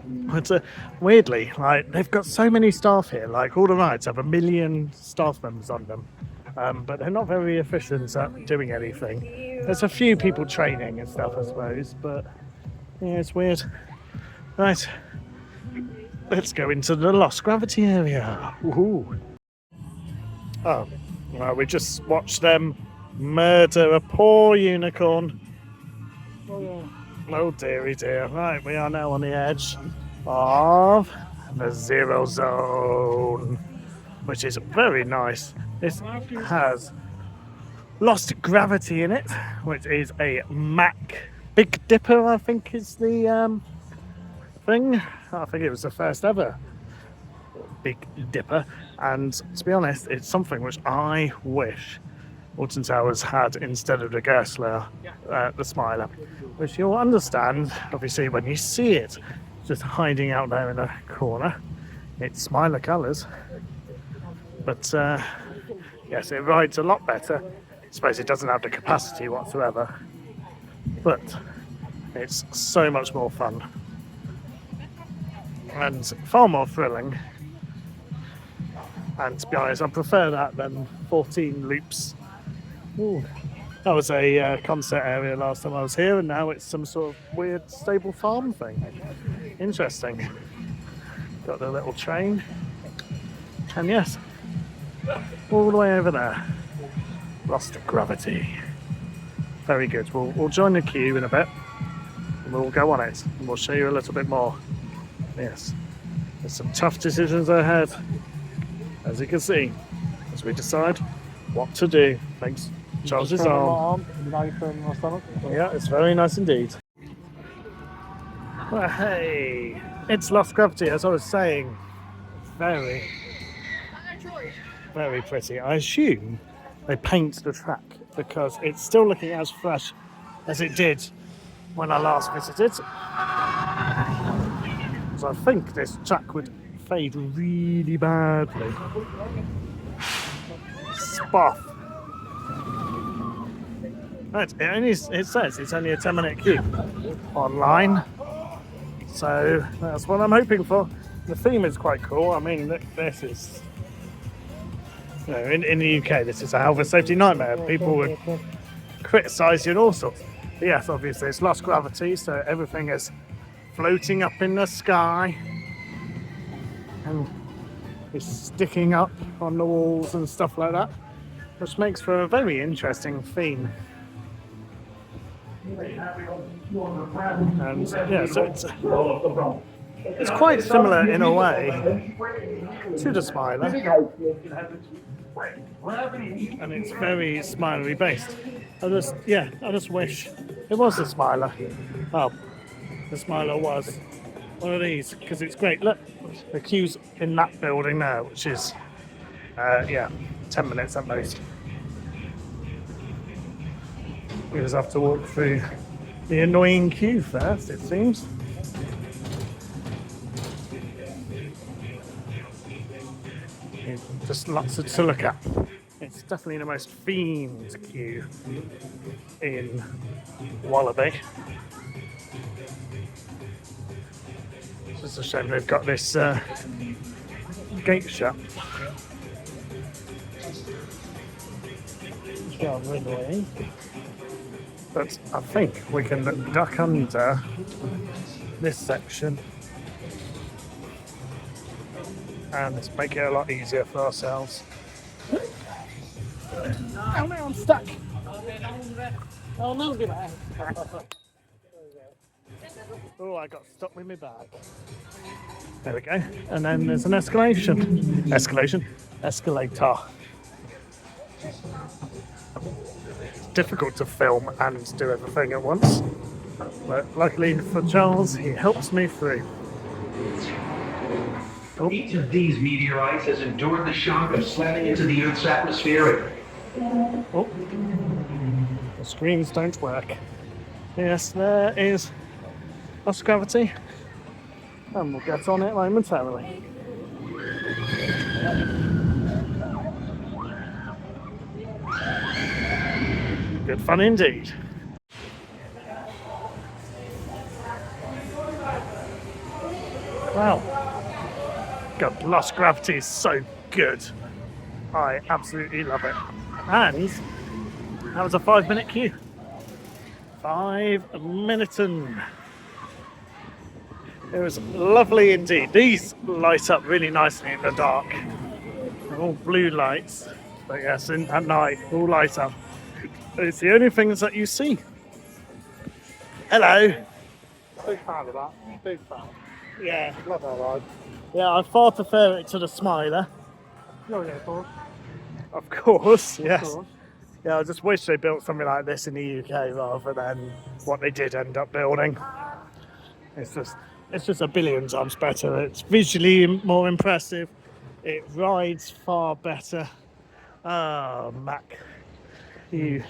But weirdly, like, they've got so many staff here. Like, all the rides have 1 million staff members on them. But they're not very efficient at doing anything. There's a few people training and stuff, I suppose. But yeah, it's weird. Right. Let's go into the Lost Gravity area. Woohoo. Oh, well, we just watched them murder a poor unicorn. Oh dearie dear. Right, we are now on the edge of the Zero Zone, which is very nice. This has Lost Gravity in it, which is a Mack Big Dipper, I think is the thing. I think it was the first ever Big Dipper, and to be honest, it's something which I wish Alton Towers had instead of the Gersler, the Smiler, which you'll understand obviously when you see it just hiding out there in a corner. It's Smiler colours, but yes, it rides a lot better. I suppose it doesn't have the capacity whatsoever, but it's so much more fun and far more thrilling. And to be honest, I prefer that than 14 loops. Ooh. That was a concert area last time I was here, and now it's some sort of weird stable farm thing. Interesting. Got the little train, and yes, all the way over there. Lost Gravity. Very good. We'll join the queue in a bit, and we'll go on it, and we'll show you a little bit more. Yes, there's some tough decisions ahead, as you can see, as we decide what to do. Thanks, Charles's arm. Yeah, it's very nice indeed. Well, hey, it's Lost Gravity, as I was saying. Very, very pretty. I assume they paint the track because it's still looking as fresh as it did when I last visited. So I think this track would fade really badly. Spoff. Right, it says it's only a 10-minute queue online, so that's what I'm hoping for. The theme is quite cool. I mean, this is, you know, in the UK, this is a health and safety nightmare. People would criticise you and all sorts. But yes, obviously it's lost gravity, so everything is floating up in the sky and is sticking up on the walls and stuff like that, which makes for a very interesting theme. And yeah, so it's quite similar in a way to the Smiler, and it's very Smilery based. I just wish it was a Smiler. Oh, the Smiler was one of these, because it's great. Look, the queue's in that building now, which is 10 minutes at most. We just have to walk through the annoying queue first, it seems. Just lots to look at. It's definitely the most themed queue in Walibi. It's just a shame they've got this gate shut. But I think we can duck under this section and let's make it a lot easier for ourselves. Oh no, I'm stuck! Oh no, get back! Oh, I got stuck with my bag. There we go. And then there's an escalator. It's difficult to film and do everything at once, but luckily for Charles, he helps me through. Oh. Each of these meteorites has endured the shock of slamming into the Earth's atmosphere. Oh, the screens don't work. Yes, there is lost gravity, and we'll get on it momentarily. Good fun indeed. Wow. God, lost gravity is so good. I absolutely love it. And that was a 5-minute queue. 5 minutes in. It was lovely indeed. These light up really nicely in the dark. They're all blue lights. But yes, at night, all light up. It's the only things that you see. Hello. Big fan of that. Big fan. Yeah. Love that ride. Yeah, I far prefer it to the Smiler. Oh yeah, of course. Of course, yes. Of course. Yeah, I just wish they built something like this in the UK rather than what they did end up building. It's just a billion times better. It's visually more impressive. It rides far better. Oh, Mac, you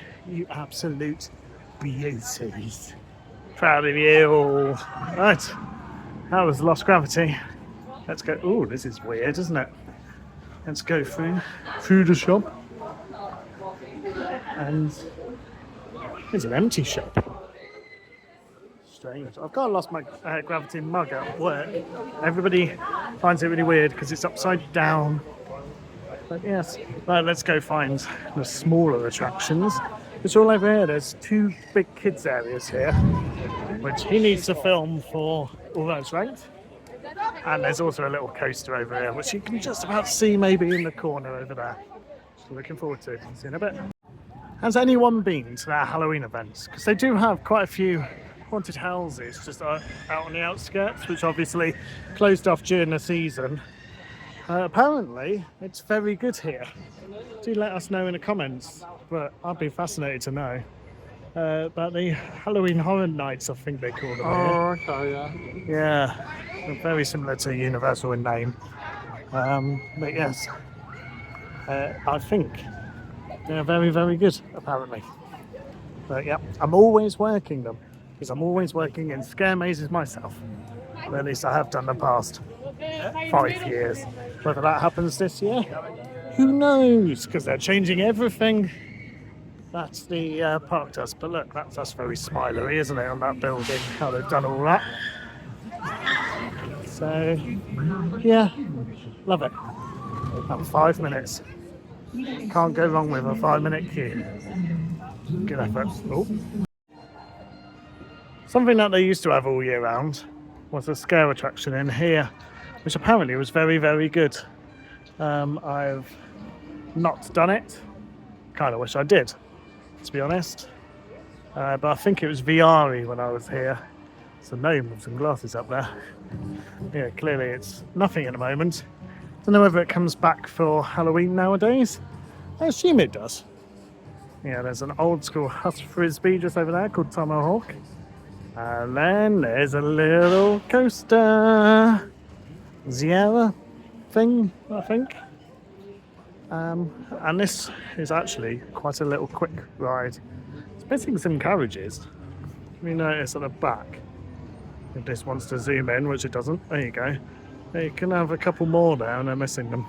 absolute beauties. Proud of you all. Right, that was Lost Gravity. Let's go. Oh, this is weird, isn't it? Let's go through the shop. And it's an empty shop. Strange. I've got lost my gravity mug at work. Everybody finds it really weird because it's upside down. But yes, right, let's go find the smaller attractions. It's all over here. There's 2 big kids areas here, which he needs to film for all those ranked. And there's also a little coaster over here, which you can just about see maybe in the corner over there. So looking forward to it. See you in a bit. Has anyone been to their Halloween events? Because they do have quite a few haunted houses just out on the outskirts, which obviously closed off during the season. Apparently, it's very good here. Do let us know in the comments, but I'd be fascinated to know about the Halloween Horror Nights, I think they call them. Oh, okay, yeah. Yeah, they're very similar to Universal in name. But yes, I think they're very, very good, apparently. But yeah, I'm always working them, because I'm always working in scare mazes myself. Or at least I have done the past 5 years. Whether that happens this year, who knows? Because they're changing everything That's the park does. But look, that's very smilery, isn't it, on that building? How they've done all that. So, yeah, love it. And 5 minutes. Can't go wrong with a 5-minute queue. Good effort. Oh. Something that they used to have all year round was a scare attraction in here, which apparently was very, very good. I've not done it. Kind of wish I did, to be honest. But I think it was VR when I was here. It's a gnome with some glasses up there. Yeah, clearly it's nothing at the moment. Don't know whether it comes back for Halloween nowadays. I assume it does. Yeah, there's an old school hut frisbee just over there called Tomahawk. And then there's a little coaster. Zierra thing, I think. And this is actually quite a little quick ride. It's missing some carriages. You notice at the back. If this wants to zoom in, which it doesn't, there you go. You can have a couple more there and they're missing them.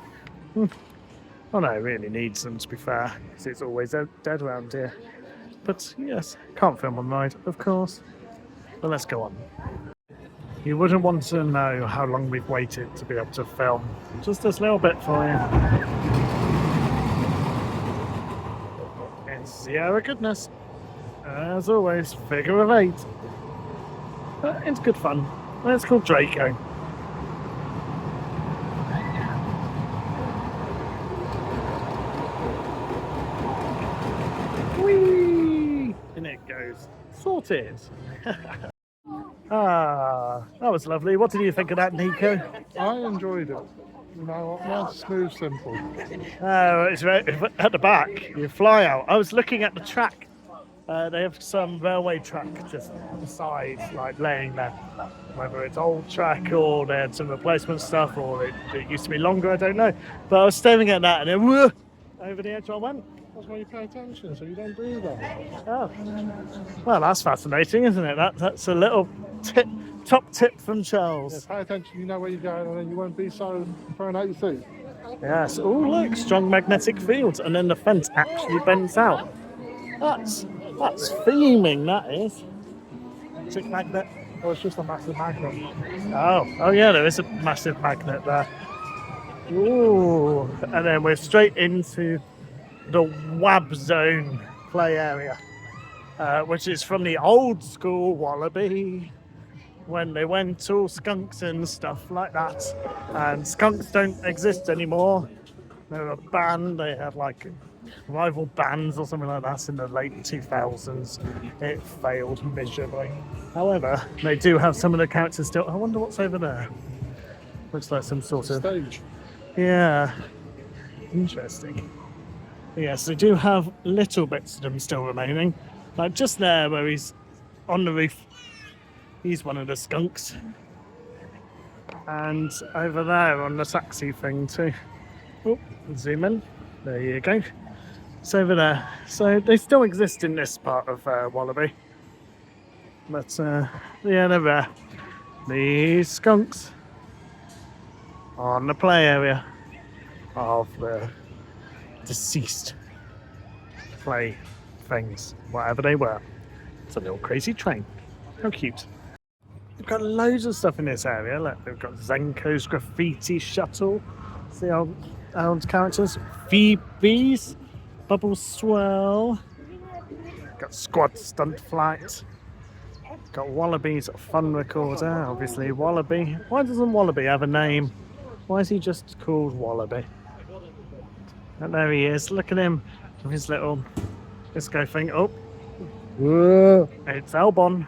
Oh no, it really needs them, to be fair, because it's always dead around here. But yes, can't film on ride, of course. But let's go on. You wouldn't want to know how long we've waited to be able to film. Just this little bit for you. It's Sierra goodness. As always, figure of 8. But it's good fun. It's called Draco. Whee! And it goes. Sorted. That was lovely. What did you think of that, Nico? I enjoyed it. You know, nice, smooth, simple. It's right at the back. You fly out. I was looking at the track. They have some railway track just beside, like laying there. Whether it's old track or they had some replacement stuff or it used to be longer, I don't know. But I was staring at that and then whoa, over the edge I went. That's why you pay attention, so you don't do that. Oh, well, that's fascinating, isn't it? That's a little top tip from Charles. Yeah, pay attention, you know where you're going, and then you won't be so thrown out your seat. Yes. Oh, look, strong magnetic fields, and then the fence actually bends out. That's theming, that is. Chick magnet. Oh, it's just a massive magnet. Oh, yeah, there is a massive magnet there. Ooh, and then we're straight into the WAB zone play area, which is from the old school Walibi, when they went all skunks and stuff like that. And skunks don't exist anymore. They're a band. They had like rival bands or something like that in the late 2000s. It failed miserably. However, they do have some of the characters still. I wonder what's over there. Looks like some sort of Stage. Yeah, interesting. Yes, they do have little bits of them still remaining. Like just there where he's on the roof, he's one of the skunks. And over there on the taxi thing too. Oh, zoom in. There you go. It's over there. So they still exist in this part of Walibi. But yeah, they're there. These skunks on the play area of the deceased play things, whatever they were. It's a little crazy train. How cute. We've got loads of stuff in this area. Look, we've got Zenko's graffiti shuttle. See old characters. Phoebe's bubble swirl. Got squad stunt flight. Got Wallabi's fun recorder. Obviously Wallaby. Why doesn't Wallaby have a name? Why is he just called Wallaby? And there he is. Look at him with his little disco thing. Oh, whoa. It's Albon.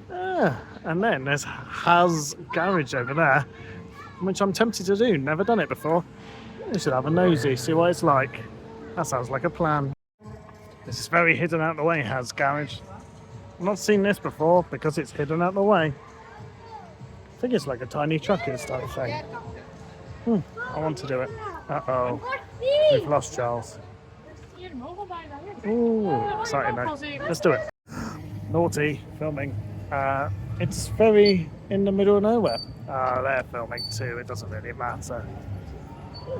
And then there's Has Garage over there, which I'm tempted to do. Never done it before. I should have a nosy, see what it's like. That sounds like a plan. This is very hidden out the way, Has Garage. I've not seen this before because it's hidden out the way. I think it's like a tiny truckers type thing. I want to do it. Uh-oh. We've lost Charles. Ooh, exciting though. Let's do it. Naughty filming. It's very in the middle of nowhere. They're filming too, it doesn't really matter.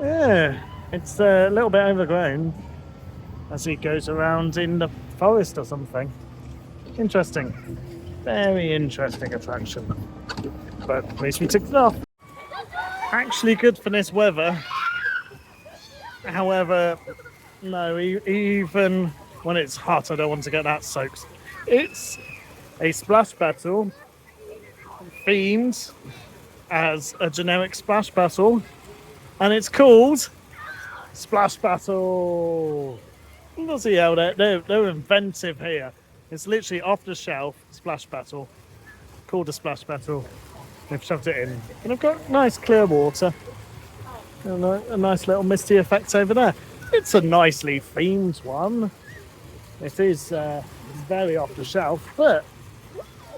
Yeah, it's a little bit overgrown. as he goes around in the forest or something. Interesting. Very interesting attraction. But at least we ticked it off. Actually good for this weather. However, no, even when it's hot, I don't want to get that soaked. It's a splash battle themed as a generic splash battle, and it's called Splash Battle. You'll see how they're inventive here. It's literally off the shelf splash battle, called a splash battle. They've shoved it in, and they've got nice clear water and a nice little misty effect over there. It's a nicely themed one. It is very off the shelf, but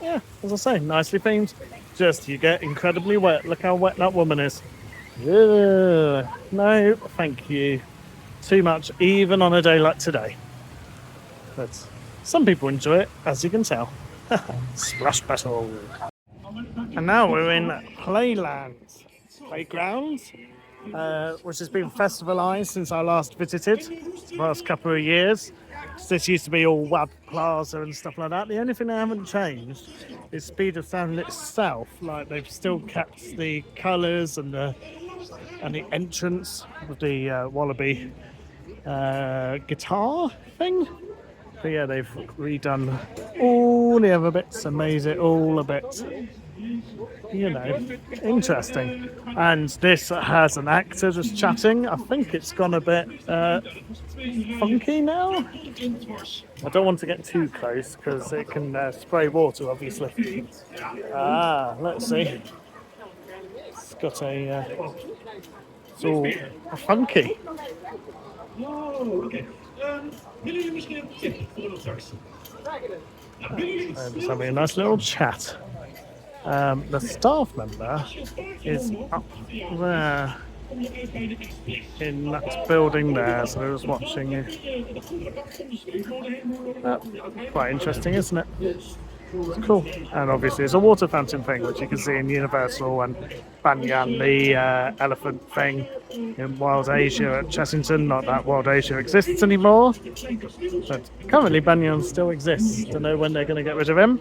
yeah, as I say, nicely themed. Just you get incredibly wet. Look how wet that woman is. Ugh. No, thank you. Too much, even on a day like today. But some people enjoy it, as you can tell. Splash battle. And now we're in Playground, which has been festivalised since I last visited the last couple of years. This used to be all Wab Plaza and stuff like that. The only thing they haven't changed is speed of sound itself. Like they've still kept the colours and the entrance of the Walibi guitar thing. But yeah, they've redone all the other bits and made it all a bit, you know, interesting. And this has an actor just chatting. I think it's gone a bit funky now. I don't want to get too close because it can spray water, obviously. Let's see. It's got it's all funky. And just having a nice little chat. The staff member is up there in that building there, so I was watching it. Quite interesting, isn't it? It's cool. And obviously it's a water fountain thing, which you can see in Universal, and Banyan, the elephant thing in Wild Asia at Chessington. Not that Wild Asia exists anymore, but currently Banyan still exists. Don't know when they're going to get rid of him,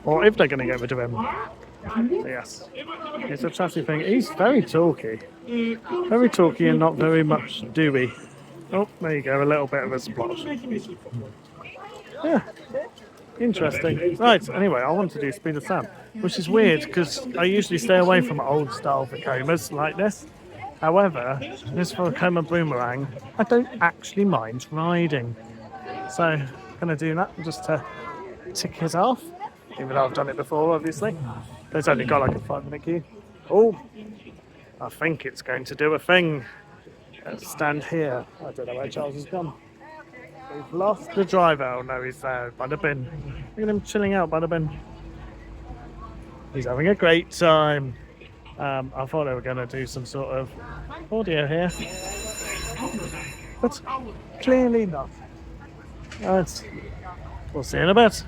or if they're going to get rid of him. But yes, it's a chatty thing. He's very talky and not very much dewy. Oh, there you go, a little bit of a splotch. Yeah. Interesting. Right, anyway, I want to do Speed of Sound, which is weird because I usually stay away from old style Vekomas like this. However, this Vekoma Boomerang, I don't actually mind riding. So, I'm going to do that just to tick it off, even though I've done it before, obviously. But it's only got like a 5-minute queue. Oh, I think it's going to do a thing. Let's stand here. I don't know where Charles has gone. We've lost the driver. Oh no, he's there by the bin. Look at him chilling out by the bin. He's having a great time. I thought they were going to do some sort of audio here, but clearly not. Right. We'll see you in a bit.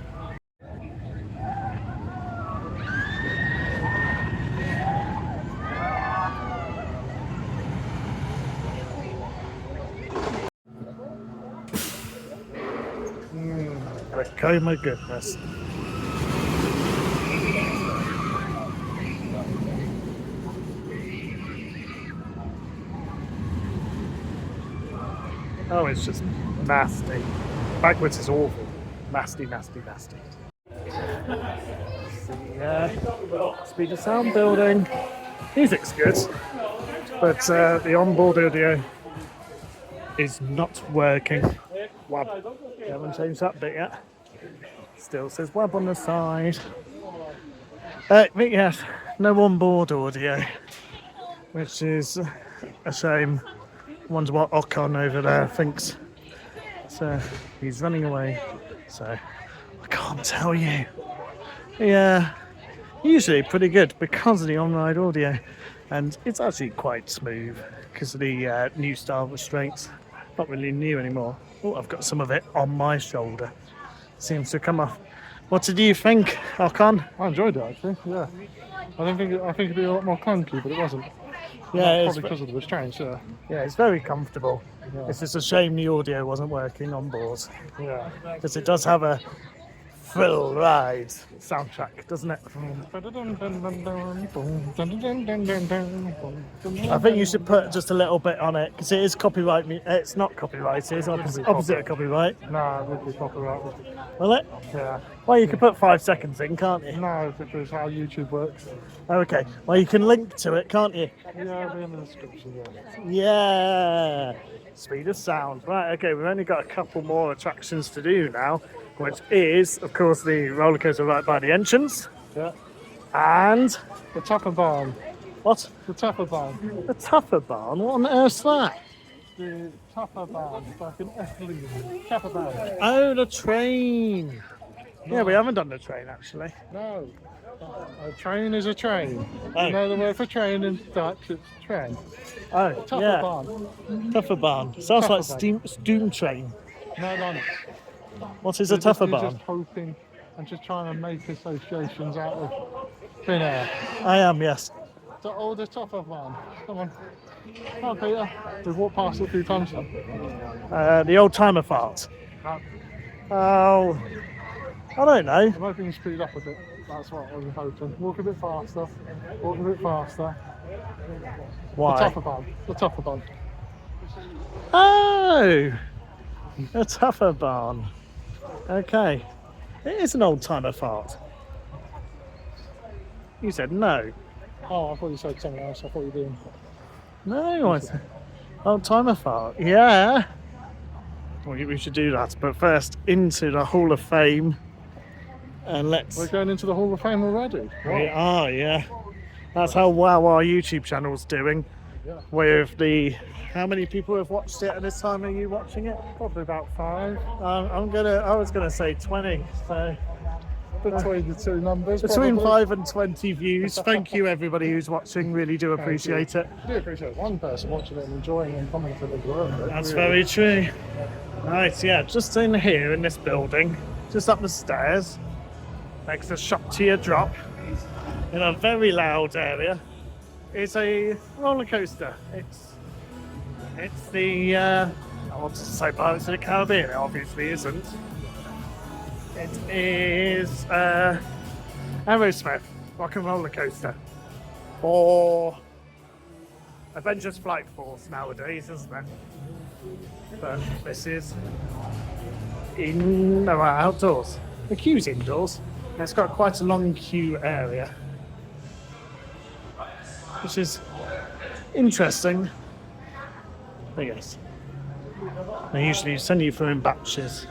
Oh my goodness. Oh, it's just nasty. Backwards is awful. Nasty, nasty, nasty. The Speed of Sound building. Music's good, but the onboard audio is not working. Wab. I haven't changed that bit yet. Still says Wab on the side. But yes, no onboard audio, which is a shame. I wonder what Ocon over there thinks. So he's running away. So I can't tell you. Yeah, usually pretty good because of the on-ride audio, and it's actually quite smooth because of the new style restraints. Not really new anymore. Oh, I've got some of it on my shoulder. Seems to come off. What did you think, Ocon? I enjoyed it actually. Yeah, I think it'd be a lot more clunky, but it wasn't. Yeah, it's, probably because of the restraints. Yeah. yeah, it's very comfortable. Yeah. It's just a shame the audio wasn't working on board, Yeah. because it does have a thrill ride soundtrack, doesn't it? I think you should put just a little bit on it, because it is copyright. It's not copyrighted. It's opposite of copyright. No, it would be copyright. Will it? Yeah. Well, you can put 5 seconds in, can't you? No, because how YouTube works. Okay. Well, you can link to it, can't you? Yeah, it'll be in the description. Yeah. Yeah. Speed of sound. Right. Okay. We've only got a couple more attractions to do now, which is, of course, the roller coaster right by the entrance, Yeah. and The Tupper Barn. what? The Tupper Barn. The Tupper Barn. What on earth's that? The Tupper Barn. It's like an ethylene. Tupper Barn. Oh, the train. Yeah, we haven't done the train actually. No. A train is a train. Oh. You know the word for train in Dutch? It's train. Oh, Tupper yeah. Barn. Tougher Barn. Sounds Tupper like steam train. No. What is a tougher You're barn? just hoping and just trying to make associations out of thin air. I am, yes. The Tupper Barn. Come on. Oh, Peter. We've walked past it a few times now. The old timer fart. Oh, I don't know. I'm hoping you speed up a bit. That's what I was hoping. Walk a bit faster. Walk a bit faster. The Why? Tupper Barn. The Tupper Barn. Oh, a tougher barn. Okay. It is an old timer fart. You said no. Oh, I thought you said something else. I thought you were doing. No, I said old timer fart. Yeah. We should do that. But first, into the Hall of Fame. And let's. We're going into the Hall of Fame already. We are, yeah. That's how well our YouTube channel's doing. Yeah. With the. How many people have watched it at this time? Are you watching it? Probably about 5 I was gonna say 20. So between the two numbers. between probably. 5 and 20 views. Thank you, everybody who's watching. Really do appreciate it. I do appreciate one person watching it and enjoying and commenting as well. That's Really. very true. Right, yeah, just in here in this building, just up the stairs, next to Shop to Your Drop, in a very loud area, is a roller coaster. It's the I want to say Pirates of the Caribbean. It obviously isn't. It is Aerosmith Rock and Roller Coaster, or Avengers Flight Force nowadays, isn't it? But this is outdoors. The queue's indoors. And it's got quite a long queue area, which is interesting. I guess they usually send you through in batches,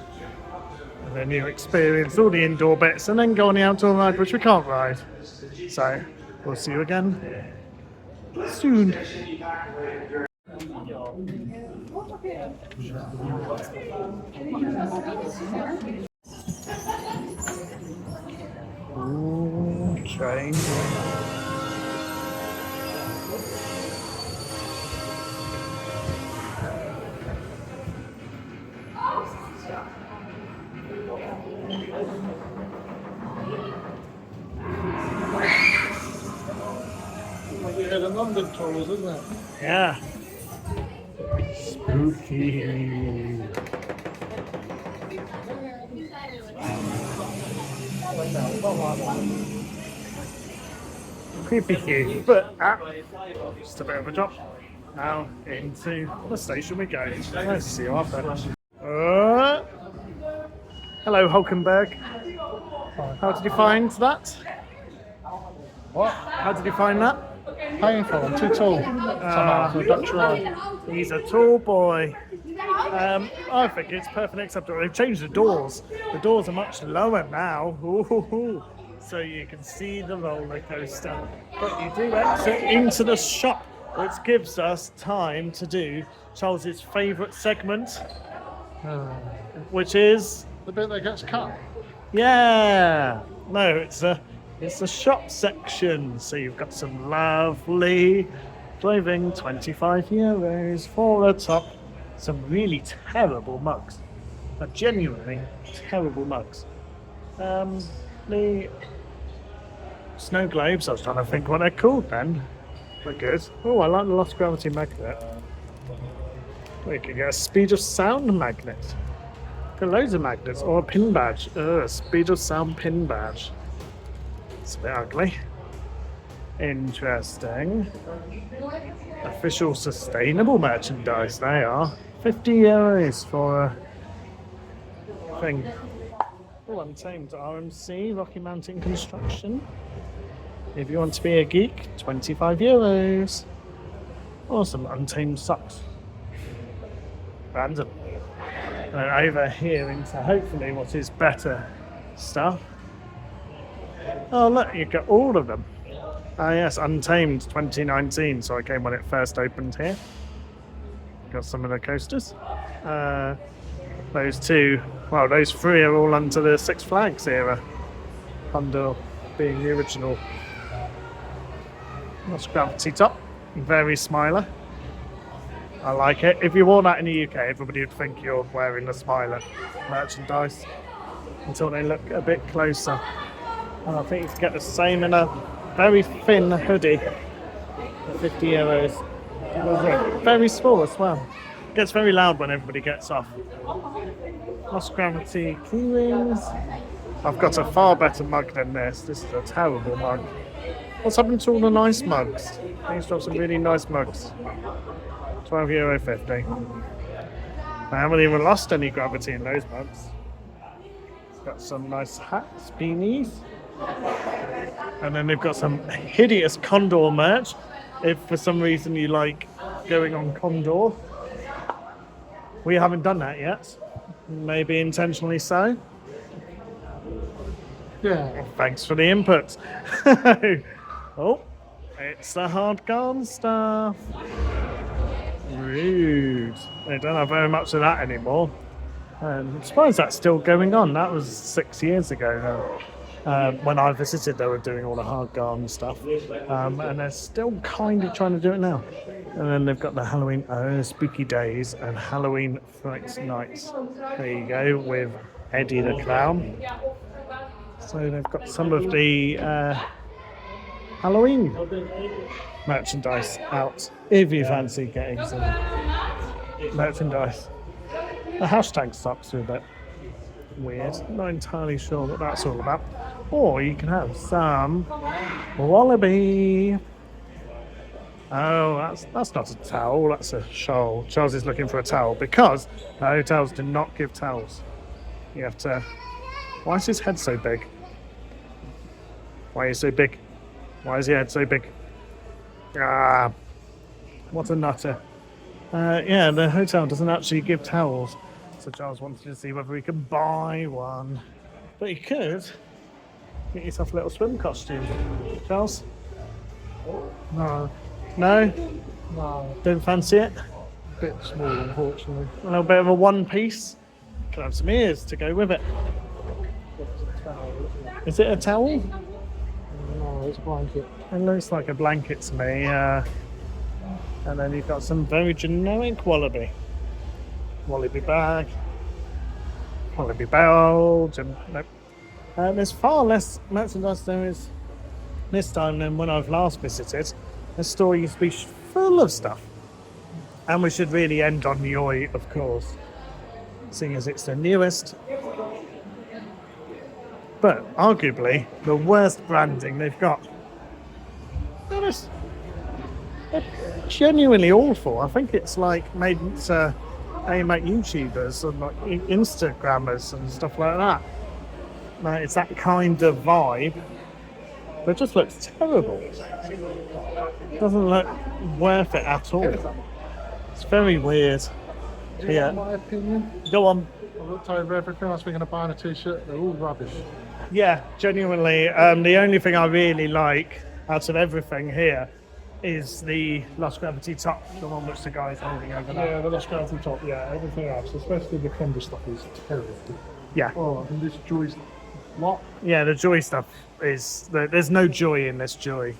and then you experience all the indoor bits, and then go on the outdoor ride, which we can't ride. So we'll see you again soon. Ooh, train. Yeah, the London tours, isn't it? Yeah. Spooky. Creepy queue, but just a bit of a drop. Now into the station we go. Let's see you after. Hello, Hulkenberg. How did you find that? What? How did you find that? Painful. I'm too tall. Somehow for a Dutch ride. He's a tall boy. I think it's perfectly acceptable. They've changed the doors. The doors are much lower now. Ooh, so you can see the roller coaster. But you do exit into the shop, which gives us time to do Charles's favourite segment, which is The bit that gets cut. it's the shop section. So you've got some lovely clothing, €25 for a top. Some really terrible mugs, genuinely terrible mugs. The snow globes, I was trying to think what they're called then. Look good. Oh, I like the lost gravity magnet. We could get a speed of sound magnet. Got loads of magnets. Or a pin badge. Speed of sound pin badge. It's a bit ugly. Interesting. Official sustainable merchandise, they are. 50 euros for a thing. Oh, Untamed RMC, Rocky Mountain Construction. If you want to be a geek, 25 euros. Awesome, Untamed socks. Random. And over here into hopefully what is better stuff. Oh look, you got all of them. Ah yes, Untamed 2019, so I came when it first opened here. Got some of the coasters. Those two, well those three are all under the Six Flags era. Condor being the original. That's gravity top, very smiler. I like it. If you wore that in the UK, everybody would think you're wearing the smiler merchandise until they look a bit closer. And I think you can get the same in a very thin hoodie for 50 euros. Very small as well. Gets very loud when everybody gets off. Lost gravity keyrings. I've got a far better mug than this. This is a terrible mug. What's happened to all the nice mugs? I used to have some really nice mugs. €12.50. I haven't even lost any gravity in those mugs. It's got some nice hats, beanies. And then they've got some hideous Condor merch. If for some reason you like going on Condor. We haven't done that yet. Maybe intentionally so. Yeah. Thanks for the input. Oh, it's the hard gone stuff. Rude. They don't have very much of that anymore. I'm surprised that's still going on. That was 6 years ago now. When I visited, they were doing all the hard garden stuff. And they're still kind of trying to do it now. And then they've got the Halloween Spooky Days and Halloween Fright Nights. There you go, with Eddie the Clown. So they've got some of the Halloween merchandise out if you fancy getting some merchandise. The hashtag socks are a bit weird, not entirely sure what that's all about. Or you can have some Walibi. Oh, that's not a towel, that's a shawl. Charles is looking for a towel because the hotels do not give towels. You have to. Why is his head so big? Why are you so big? Why is your head so big? Ah, what a nutter. Yeah, the hotel doesn't actually give towels. So Charles wanted to see whether he could buy one. But you could get yourself a little swim costume. Charles? No. No? No. Don't fancy it? A bit small, unfortunately. A little bit of a one piece? Could have some ears to go with it. Is it a towel? No, it's a blanket. It looks like a blanket to me. And then you've got some very generic Walibi. Walibi bag. Walibi barrel. Nope. There's far less merchandise there is this time than when I've last visited. The store used to be full of stuff. And we should really end on YOY, of course, seeing as it's the newest. But arguably the worst branding they've got. They're genuinely awful. I think it's like made to aim at YouTubers and like Instagrammers and stuff like that. Like, it's that kind of vibe. But it just looks terrible. It doesn't look worth it at all. It's very weird. Yeah. In my opinion, Go on. I looked over everything. I was thinking of buying a t-shirt. They're all rubbish. Yeah, genuinely. The only thing I really like out of everything here is the Lost Gravity top, the one which the guy's holding over there. Yeah, the Lost Gravity top. Yeah, everything else, especially the Condor stuff, is terrible. Yeah. Oh, and this Joy's what? Yeah, the Joy stuff is... There's no joy in this Joy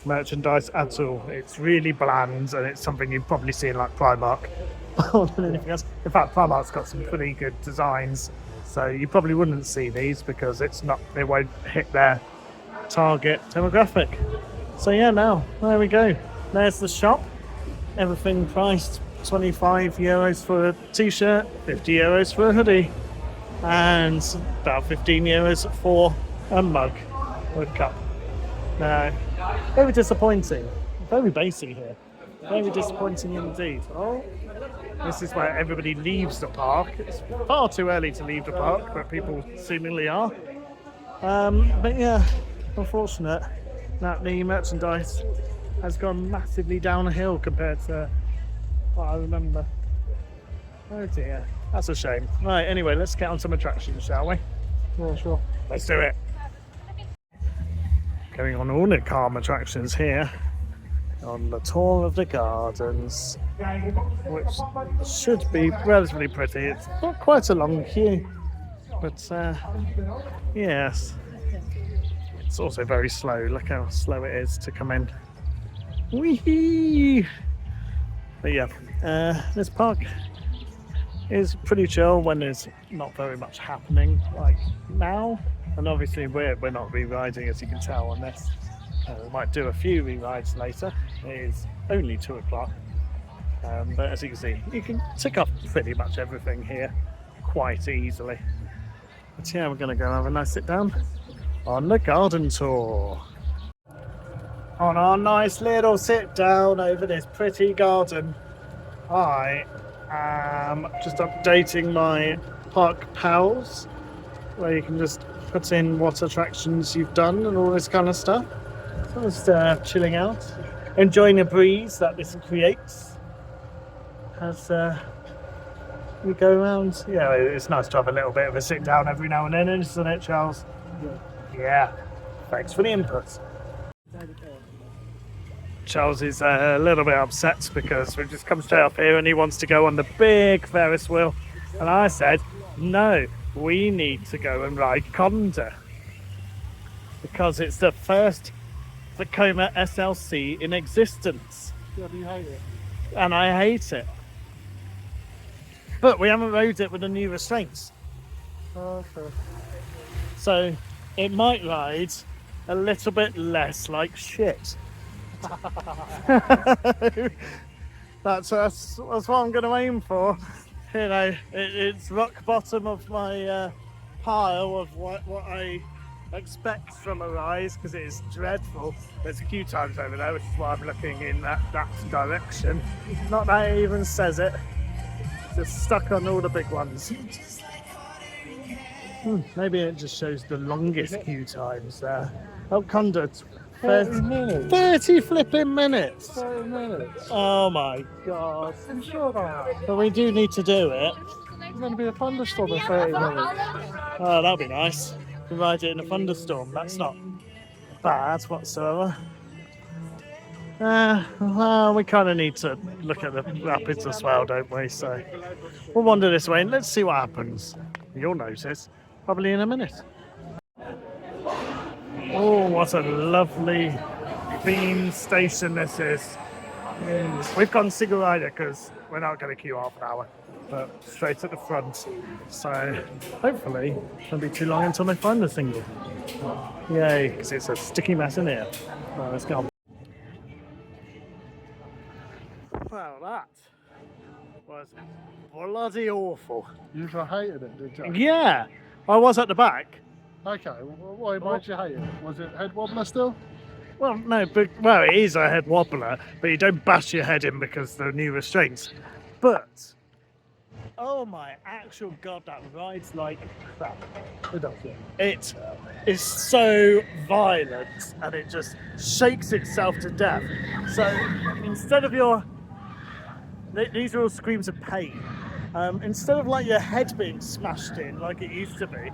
merchandise at all. It's really bland, and it's something you'd probably see in like Primark more than anything else. In fact, Primark's got some pretty good designs, so you probably wouldn't see these because it won't hit their target demographic. So yeah, now there we go. There's the shop. Everything priced €25 for a t-shirt, €50 for a hoodie, and about €15 for a mug or a cup. No, very disappointing. Very basic here. Very disappointing indeed. Oh, this is where everybody leaves the park. It's far too early to leave the park, but people seemingly are. But yeah, unfortunate that the merchandise has gone massively downhill compared to what I remember. Oh dear, that's a shame. Right, anyway, let's get on some attractions, shall we? Yeah, sure. Let's do it. Going on all the calm attractions here on the tour of the gardens, which should be relatively pretty. It's not quite a long queue, but yes, it's also very slow. Look how slow it is to come in. Whee! But yeah, this park is pretty chill when there's not very much happening, like now. And obviously we're not re-riding, as you can tell on this. We might do a few re-rides later. It is only 2 o'clock. But as you can see, you can tick off pretty much everything here quite easily. But yeah, we're going to go have a nice sit down on the garden tour. On our nice little sit down over this pretty garden, I am just updating my Park Pals, where you can just put in what attractions you've done and all this kind of stuff. So just chilling out, enjoying the breeze that this creates as we go around. Yeah, it's nice to have a little bit of a sit down every now and then, isn't it, Charles? Yeah. Thanks for the input. Charles is a little bit upset because we've just come straight up here and he wants to go on the big Ferris wheel. And I said, no, we need to go and ride Conda, because it's the first Vekoma SLC in existence. Yeah, do you hate it? And I hate it. But we haven't rode it with the new restraints. Oh, okay. So it might ride a little bit less like shit. That's what I'm going to aim for. You know, it's rock bottom of my pile of what I expect from a rise, because it is dreadful. There's a few times over there, which is why I'm looking in that direction. Not that it even says it. Just stuck on all the big ones. Maybe it just shows the longest queue times there. Oh, Conda, 30 minutes. 30 flipping minutes. 30 minutes. Oh my god. I'm sure that. But we do need to do it. There's going to be a thunderstorm in 30 minutes. Oh, that'll be nice. We ride it in a thunderstorm. That's not bad whatsoever. Well, we kind of need to look at the rapids as well, don't we? So we'll wander this way and let's see what happens. You'll notice probably in a minute. Oh, what a lovely theme station this is. We've gone single rider because we're not going to queue half an hour, but straight at the front. So hopefully it won't be too long until they find the single. Yay, because it's a sticky mess in here. Right, let's go. Well, that was bloody awful. You hated it, did you? Yeah, I was at the back. Okay, why did you hate it? Was it head wobbler still? Well, no, but it is a head wobbler, but you don't bash your head in because there are new restraints. But oh my actual god, that rides like crap. It does, yeah. It is so violent and it just shakes itself to death. So instead of these are all screams of pain. Instead of like your head being smashed in like it used to be,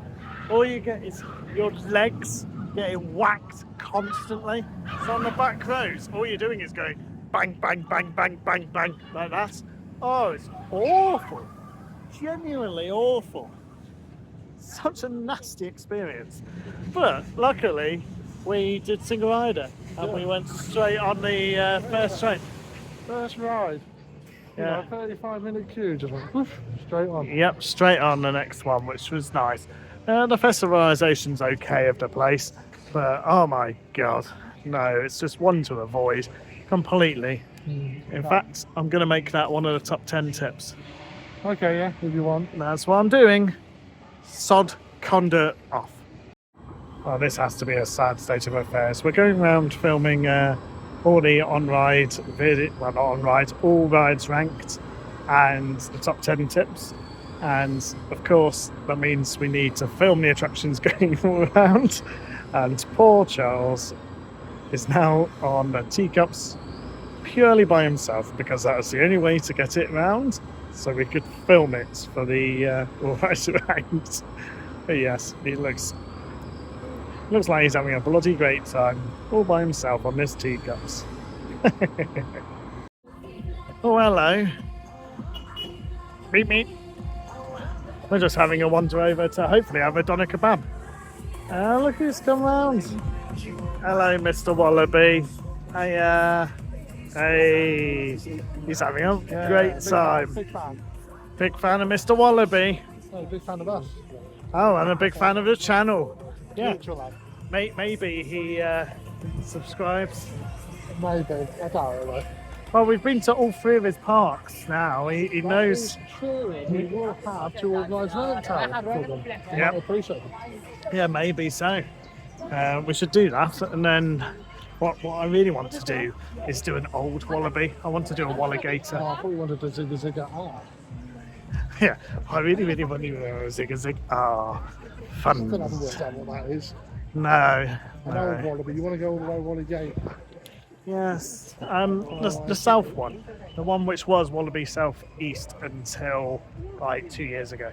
all you get is your legs getting whacked constantly. So on the back rows, all you're doing is going bang, bang, bang, bang, bang, bang, like that. Oh, it's awful. Genuinely awful. Such a nasty experience. But luckily, we did single rider and we went straight on the first train. First ride. Yeah. 35-minute queue, just went whoosh, straight on. Yep, straight on the next one, which was nice. The festivalisation's okay of the place, but oh my god, no, it's just one to avoid. completely. Mm. In fact, I'm going to make that one of the top 10 tips. Okay, yeah, if you want. That's what I'm doing. Sod conduit off. Well, this has to be a sad state of affairs. We're going around filming all the on-ride well, not on-ride, all rides ranked and the top 10 tips. And of course, that means we need to film the attractions going all around. And poor Charles is now on the teacups purely by himself because that was the only way to get it round. So we could film it for the all rides around. But yes, it looks like he's having a bloody great time all by himself on this teacups. Oh, hello. Meet me. We're just having a wander over to hopefully have a doner kebab. Look who's come round. Hello, Mr. Wallaby. Hey, he's having a great time. Big fan. Big fan of Mr. Wallaby. Oh, big fan of us. Oh, and a big fan of the channel. Yeah, Mutual lad. maybe he subscribes. Maybe. I doubt it though. Well, we've been to all 3 of his parks now. He knows. That is true. We will have to organise an towel for them. I Yeah. might appreciate them. Yeah, maybe so. We should do that, and then what I really want to do is do an old Wallaby. I want to do a Walligator. Oh, I thought you wanted to zig a zig ah. Yeah, I really want to do a zig a zig. Ah, I fun. still haven't worked out what that is. No. An old Wallaby. You want to go all the way Wally Gate? Yes. The south one, the one which was Wallaby South East until like 2 years ago.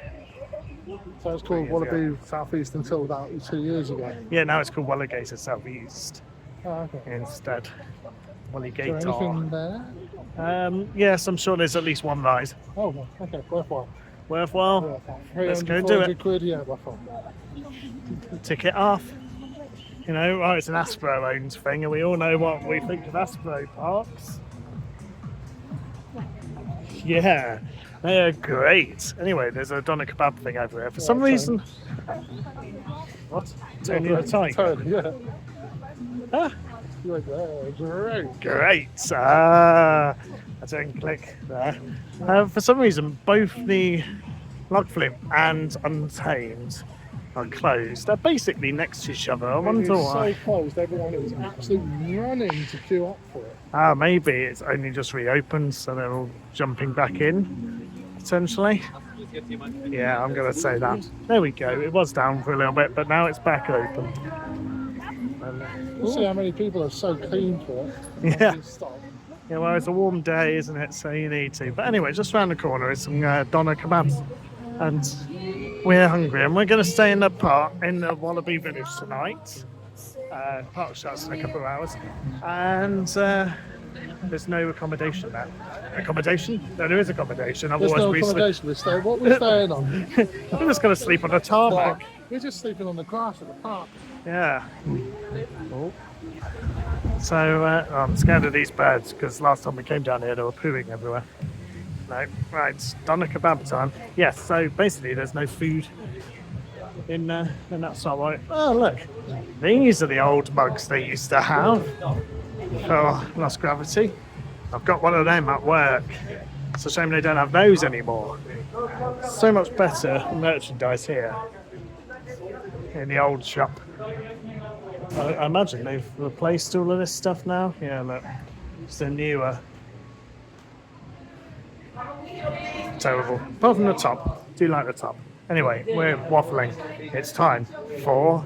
So it's called years Wallaby South East until about 2 years ago. Yeah, now it's called Walligator South East Oh, okay. instead. Is Walligator. there anything there? Yes, I'm sure there's at least one ride. Oh, well, okay. Worthwhile. Worthwhile. Let's go do it. £400, yeah, worthwhile. Ticket off. You know, well, it's an Aspro owned thing, and we all know what we think of Aspro parks. Yeah, they are great. Anyway, there's a doner kebab thing over here. For some reason. What? Tony the Tiger. Tony, yeah. Ah, You went there. Great. great. I don't click there. For some reason, both the Log Flume and Untamed are closed. They're basically next to each other. I wonder It's why. so closed, everyone is absolutely running to queue up for it. Maybe it's only just reopened, so they're all jumping back in, potentially. Yeah, I'm going to say that. There we go. It was down for a little bit, but now it's back open. And, We'll see how many people are so keen for it. Yeah. Stop. yeah, well, it's a warm day, isn't it? So you need to. But anyway, just round the corner is some doner kebabs. And we're hungry, and we're going to stay in the park in the Walibi Village tonight. Park shuts in a couple of hours, and there's no accommodation there. Accommodation? No, there is accommodation. There's Otherwise, no accommodation. What we're staying on? we're just going to sleep on the tarmac. We're just sleeping on the grass at the park. Yeah. Oh. So I'm scared of these birds because last time we came down here, they were pooing everywhere. No, right, it's doner kebab time. Yes, so basically there's no food in that's not right. Oh look, these are the old mugs they used to have for Lost Gravity. I've got one of them at work. It's a shame they don't have those anymore. So much better merchandise here in the old shop. I imagine they've replaced all of this stuff now. Yeah, look, it's the newer. Terrible. Apart from the top. Do like the top. Anyway, we're waffling. It's time for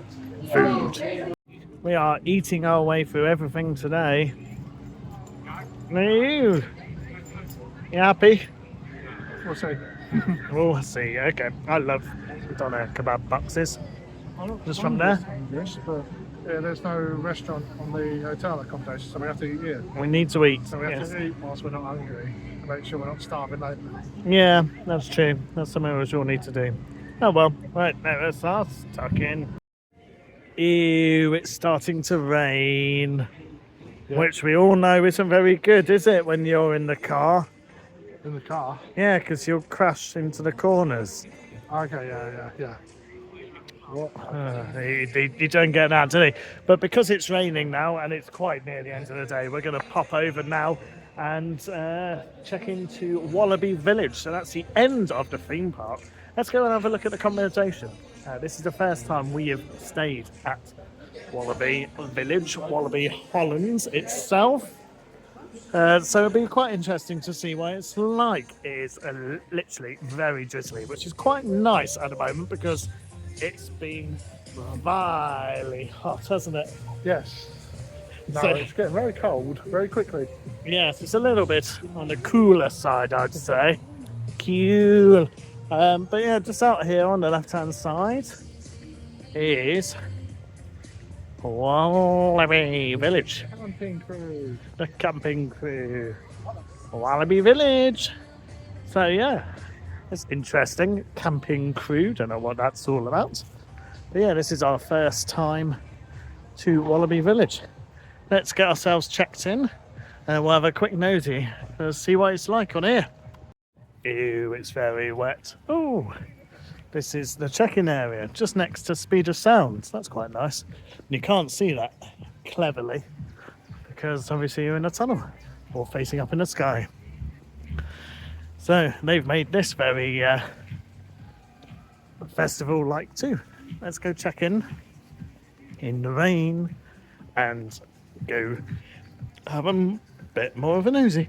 food. We are eating our way through everything today. You happy? We'll see. We'll see. Okay. I love doner kebab boxes. Just from there. Yes, but yeah, there's no restaurant on the hotel accommodation, so we have to eat here. We need to eat. So we have Yes. to eat whilst we're not hungry to make sure we're not starving later. Yeah, that's true. That's something we all need to do. Oh well, right, now let's start stuck in. Ew, it's starting to rain. Yeah. Which we all know isn't very good, is it, when you're in the car? In the car? Yeah, because you'll crash into the corners. Okay, yeah. He don't get that, do he? But because it's raining now and it's quite near the end of the day, we're going to pop over now and check into Walibi Village. So that's the end of the theme park. Let's go and have a look at the accommodation. This is the first time we have stayed at Walibi Village, Walibi Holland itself. So it'll be quite interesting to see what it's like. It's literally very drizzly, which is quite nice at the moment because it's been vilely hot, hasn't it? Yes. No, So- it's getting very cold very quickly. Yes, it's a little bit on the cooler side, I'd say. Cool. But yeah, just out here on the left-hand side is Walibi Village. Camping crew. The camping crew. Walibi Village. So yeah, it's interesting. Camping crew, don't know what that's all about. But yeah, this is our first time to Walibi Village. Let's get ourselves checked in and we'll have a quick nosy and see what it's like on here. Ew, it's very wet. Oh, this is the check-in area just next to Speed of Sound. That's quite nice. And you can't see that cleverly because obviously you're in a tunnel or facing up in the sky. So they've made this very festival-like too. Let's go check in the rain and go have a bit more of a nosy.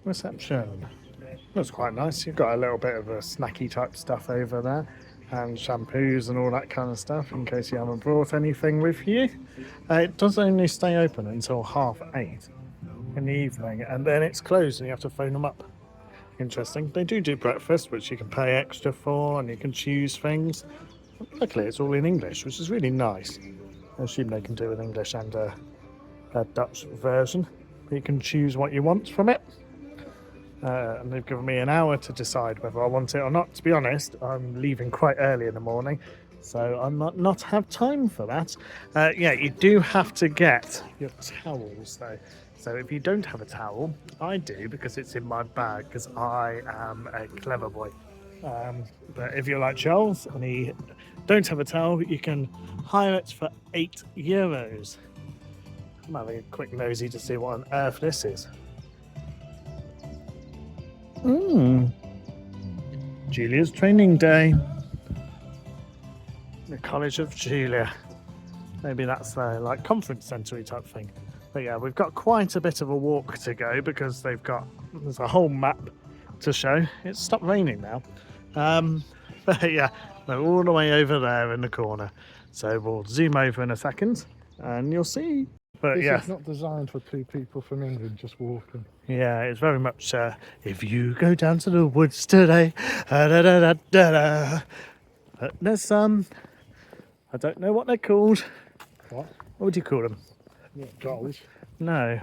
Reception. That's quite nice. You've got a little bit of a snacky type stuff over there and shampoos and all that kind of stuff in case you haven't brought anything with you. It does only stay open until 8:30 in the evening and then it's closed and you have to phone them up. Interesting. They do breakfast which you can pay extra for and you can choose things. Luckily it's all in English, which is really nice. I assume they can do an English and a Dutch version. You can choose what you want from it. And they've given me an hour to decide whether I want it or not. To be honest, I'm leaving quite early in the morning, so I might not have time for that. Yeah, you do have to get your towels though. So if you don't have a towel, I do because it's in my bag because I am a clever boy. But if you're like Charles and you don't have a towel, you can hire it for €8. I'm having a quick nosy to see what on earth this is. Julia's training day. The College of Julia. Maybe that's their like conference centre type thing. But yeah, we've got quite a bit of a walk to go because there's a whole map to show. It's stopped raining now. But yeah, they're all the way over there in the corner. So we'll zoom over in a second and you'll see. But This yeah. is not designed for two people from England just walking. Yeah, it's very much if you go down to the woods today, But there's some, I don't know what they're called. What? What would you call them? Goals. No.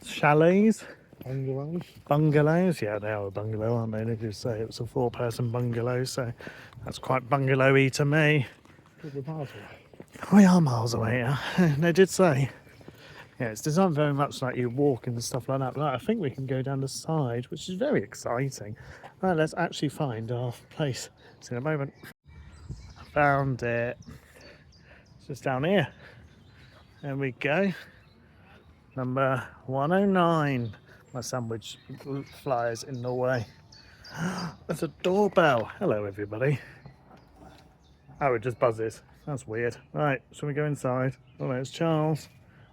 Chalets? Bungalows. Bungalows? Yeah, they are a bungalow, aren't they? They do say it was a 4-person bungalow, so that's quite bungalowy to me. Couple of miles away. We are miles away, yeah. They did say. Yeah, it's designed very much like you walk and stuff like that, but I think we can go down the side, which is very exciting. Right, let's actually find our place. See in a moment. I found it. It's just down here. There we go. Number 109. My sandwich flies in the way. There's a doorbell. Hello, everybody. Oh, it just buzzes. That's weird. Right, shall we go inside? Oh, there's Charles.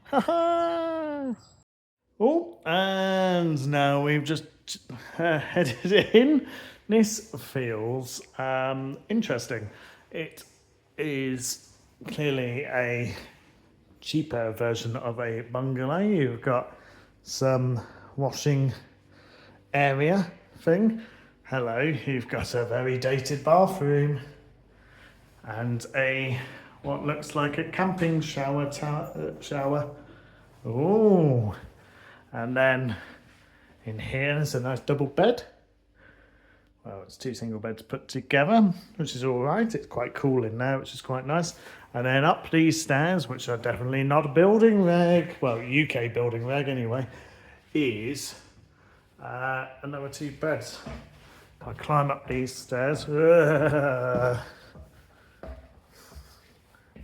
Ha ha! Oh, and now we've just headed in. This feels interesting. It is clearly a cheaper version of a bungalow. You've got some washing area thing. Hello, you've got a very dated bathroom and a what looks like a camping shower. Oh, and then in here there's a nice double bed. Well, it's 2 single beds put together, which is all right. It's quite cool in there, which is quite nice. And then up these stairs, which are definitely not a building reg, well, UK building reg anyway, is another 2 beds. I climb up these stairs.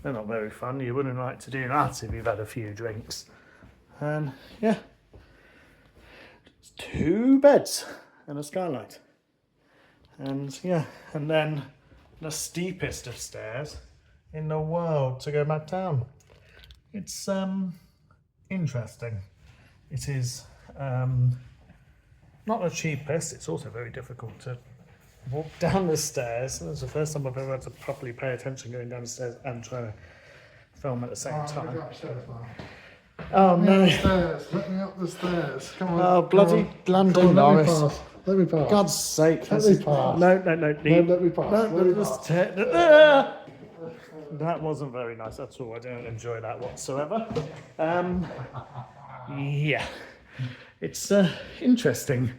They're not very fun. You wouldn't like to do that if you've had a few drinks. And yeah, it's 2 beds and a skylight. And yeah, and then the steepest of stairs in the world to go back down. It's interesting. It is not the cheapest. It's also very difficult to walk down the stairs. It's the first time I've ever had to properly pay attention going down the stairs and trying to film at the same time. Oh no! Let me up the stairs. Come on. Oh bloody Lando Norris! Let me pass. God's sake! Let me pass. No, No, let me pass. Let me pass. That wasn't very nice at all. I don't enjoy that whatsoever. Yeah, it's interesting.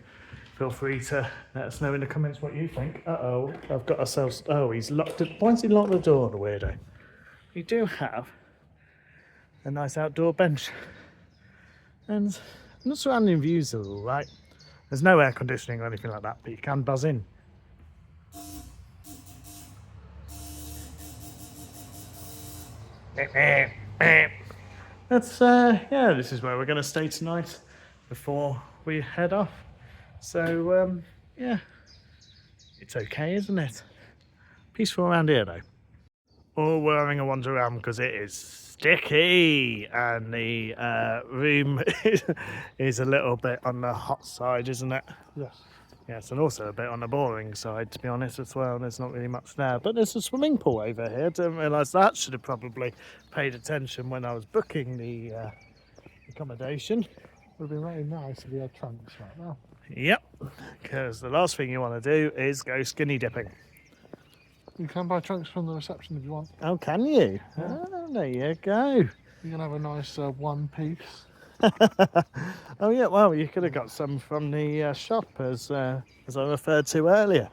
Feel free to let us know in the comments what you think. I've got ourselves. Oh, he's locked it. Why has he locked the door, the weirdo? We do have a nice outdoor bench, and the surrounding views are all right. There's no air conditioning or anything like that, but you can buzz in. That's yeah, this is where we're going to stay tonight before we head off. So yeah, it's okay, isn't it? Peaceful around here though. Oh, we're having a wander around because it is sticky and the room is a little bit on the hot side, isn't it? Yes. Yes, and also a bit on the boring side, to be honest, as well. There's not really much there. But there's a swimming pool over here. Didn't realise that. Should have probably paid attention when I was booking the accommodation. It would be very nice if we had trunks right now. Yep, because the last thing you want to do is go skinny dipping. You can buy trunks from the reception if you want. Oh, can you? Yeah. Oh, there you go. You can have a nice one piece. Oh yeah, well, you could have got some from the shop as I referred to earlier.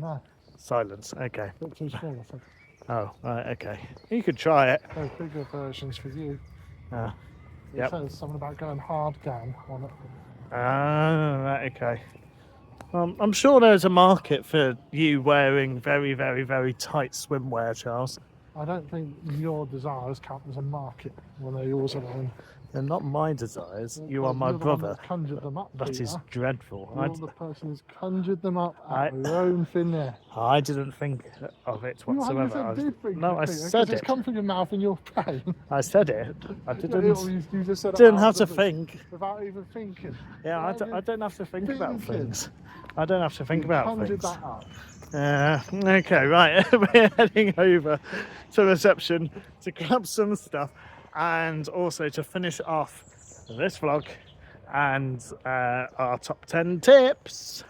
No, Silence. Okay. a bit too small, I think. Oh, right. Okay. You could try it. There's bigger versions for you. Ah, It yep. says something about going hard down on it. Right. Okay. I'm sure there's a market for you wearing very, very, very tight swimwear, Charles. I don't think your desires count as a market when they're yours alone. They're not my desires. You are Well, my you're the one brother. that's conjured them up. That Peter. is dreadful. You're the person who's conjured them up out of your own thin air. I didn't think of it You whatsoever. 100% did think No, of I it, Peter, said 'cause it. It's come from your mouth in your brain. I said it. I You didn't. just said it Didn't out have to of the- think. Without even thinking. Yeah, Without I don't have to think about thinking. things. I don't have to think about Conjured things. that up. Okay, right. We're heading over to reception to grab some stuff and also to finish off this vlog and our top 10 tips.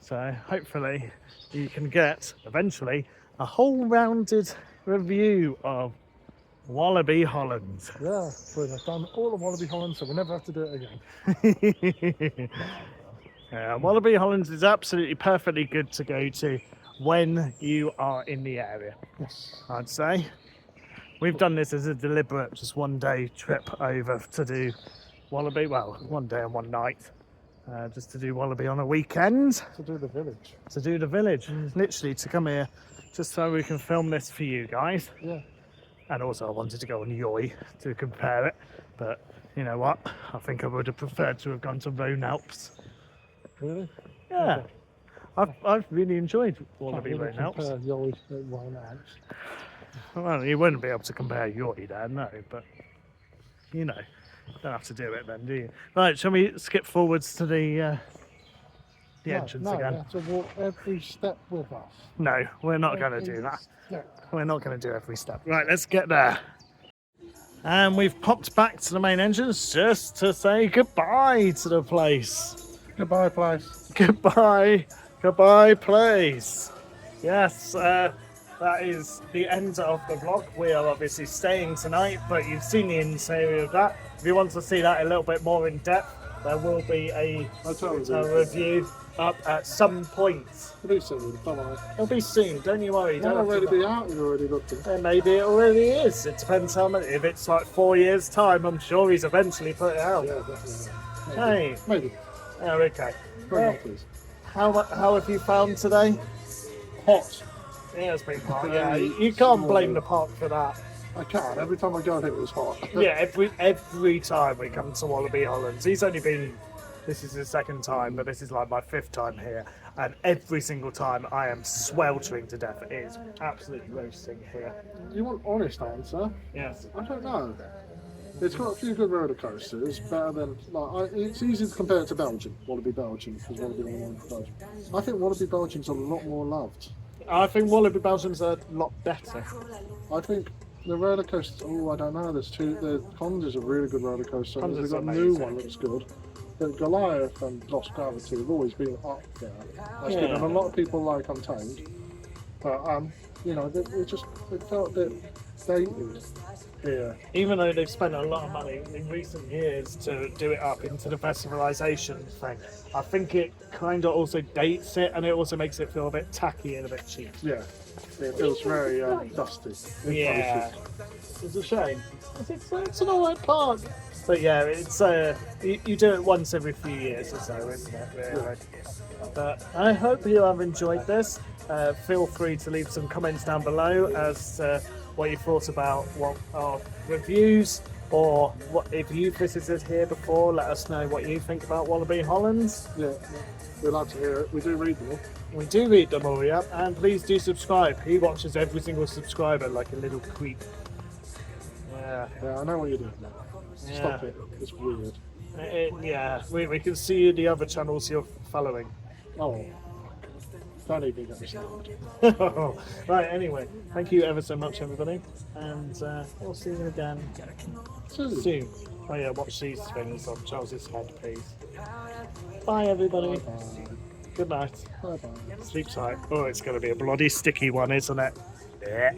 So hopefully you can get eventually a whole rounded review of Walibi Holland. Yeah, we've done all of Walibi Holland, so we never have to do it again. Walibi Holland is absolutely perfectly good to go to when you are in the area, Yes. I'd say. We've done this as a deliberate just one day trip over to do Walibi, well, one day and one night, just to do Walibi on a weekend. To do the village. To do the village, literally to come here just so we can film this for you guys. Yeah. And also I wanted to go on YOY to compare it, but you know what, I think I would have preferred to have gone to Rhone Alps. Really? Yeah, I've really enjoyed Can't Walibi really Rhone Alps. compare YOY to Rhone Alps. Well, you wouldn't be able to compare YOY there, no, but you know, don't have to do it then, do you? Right, shall we skip forwards to the entrance no, again? you have to walk every step with us. No, we're not going to do Every that. step. We're not going to do every step. Right, let's get there. And we've popped back to the main entrance just to say goodbye to the place. Goodbye, place. Goodbye. Goodbye, place. Yes, that is the end of the vlog. We are obviously staying tonight, but you've seen the interior of that. If you want to see that a little bit more in depth, there will be a review up at some point. It'll be soon, don't worry. It'll be soon, don't you worry. It'll Don't have already to- be out, you've already looked at it. Yeah, maybe it already is. It depends how many. If it's like 4 years' time, I'm sure he's eventually put it out. Yeah, definitely. Hey, Maybe. oh, okay. Very Well, much, please. how have you found today? Hot. Yeah, it's been hot. Yeah, you can't blame the park for that. I can't. Every time I go here, it's hot. Yeah, every time we come to Walibi Holland, he's only been. This is his second time, but this is like my 5th time here, and every single time I am sweltering to death. It is absolutely roasting here. You want honest answer? Yes. I don't know. It's got a few good roller coasters, better than it's easy to compare it to Belgium, Walibi Belgium, because Walibi Holland. I think Walibi Belgium's a lot more loved. I think Walibi Belgium's a lot better. I think the roller coasters. Oh, I don't know. The Cons is a really good roller coaster. Cons They've is got a new amazing. one that's good. But Goliath and Lost Gravity have always been up there. That's good, Yeah. and a lot of people like Untamed. But it felt a bit dated here. Even though they've spent a lot of money in recent years to do it up into the festivalisation thing, I think it kind of also dates it, and it also makes it feel a bit tacky and a bit cheap. Yeah, it feels very dusty. in Yeah, places. it's a shame. It's an alright park, but yeah, it's you do it once every few years or so, isn't it? Really? But I hope you have enjoyed this. Feel free to leave some comments down below as to what you thought about what our reviews, or what if you visited here before. Let us know what you think about Walibi Holland. Yeah, we like to hear it. We do read them all. We do read them all, yeah, and please do subscribe. He watches every single subscriber like a little creep. Yeah. Yeah, I know what you're doing now. Stop Yeah. it. It's weird. Yeah, we can see the other channels you're following. Oh, don't even get me started. Right, anyway, thank you ever so much, everybody, and we'll see you again soon. Oh yeah, watch these things on Charles's head, please. Bye, everybody. Bye. Good night. Bye bye. Sleep tight. Oh, it's going to be a bloody sticky one, isn't it? Yeah.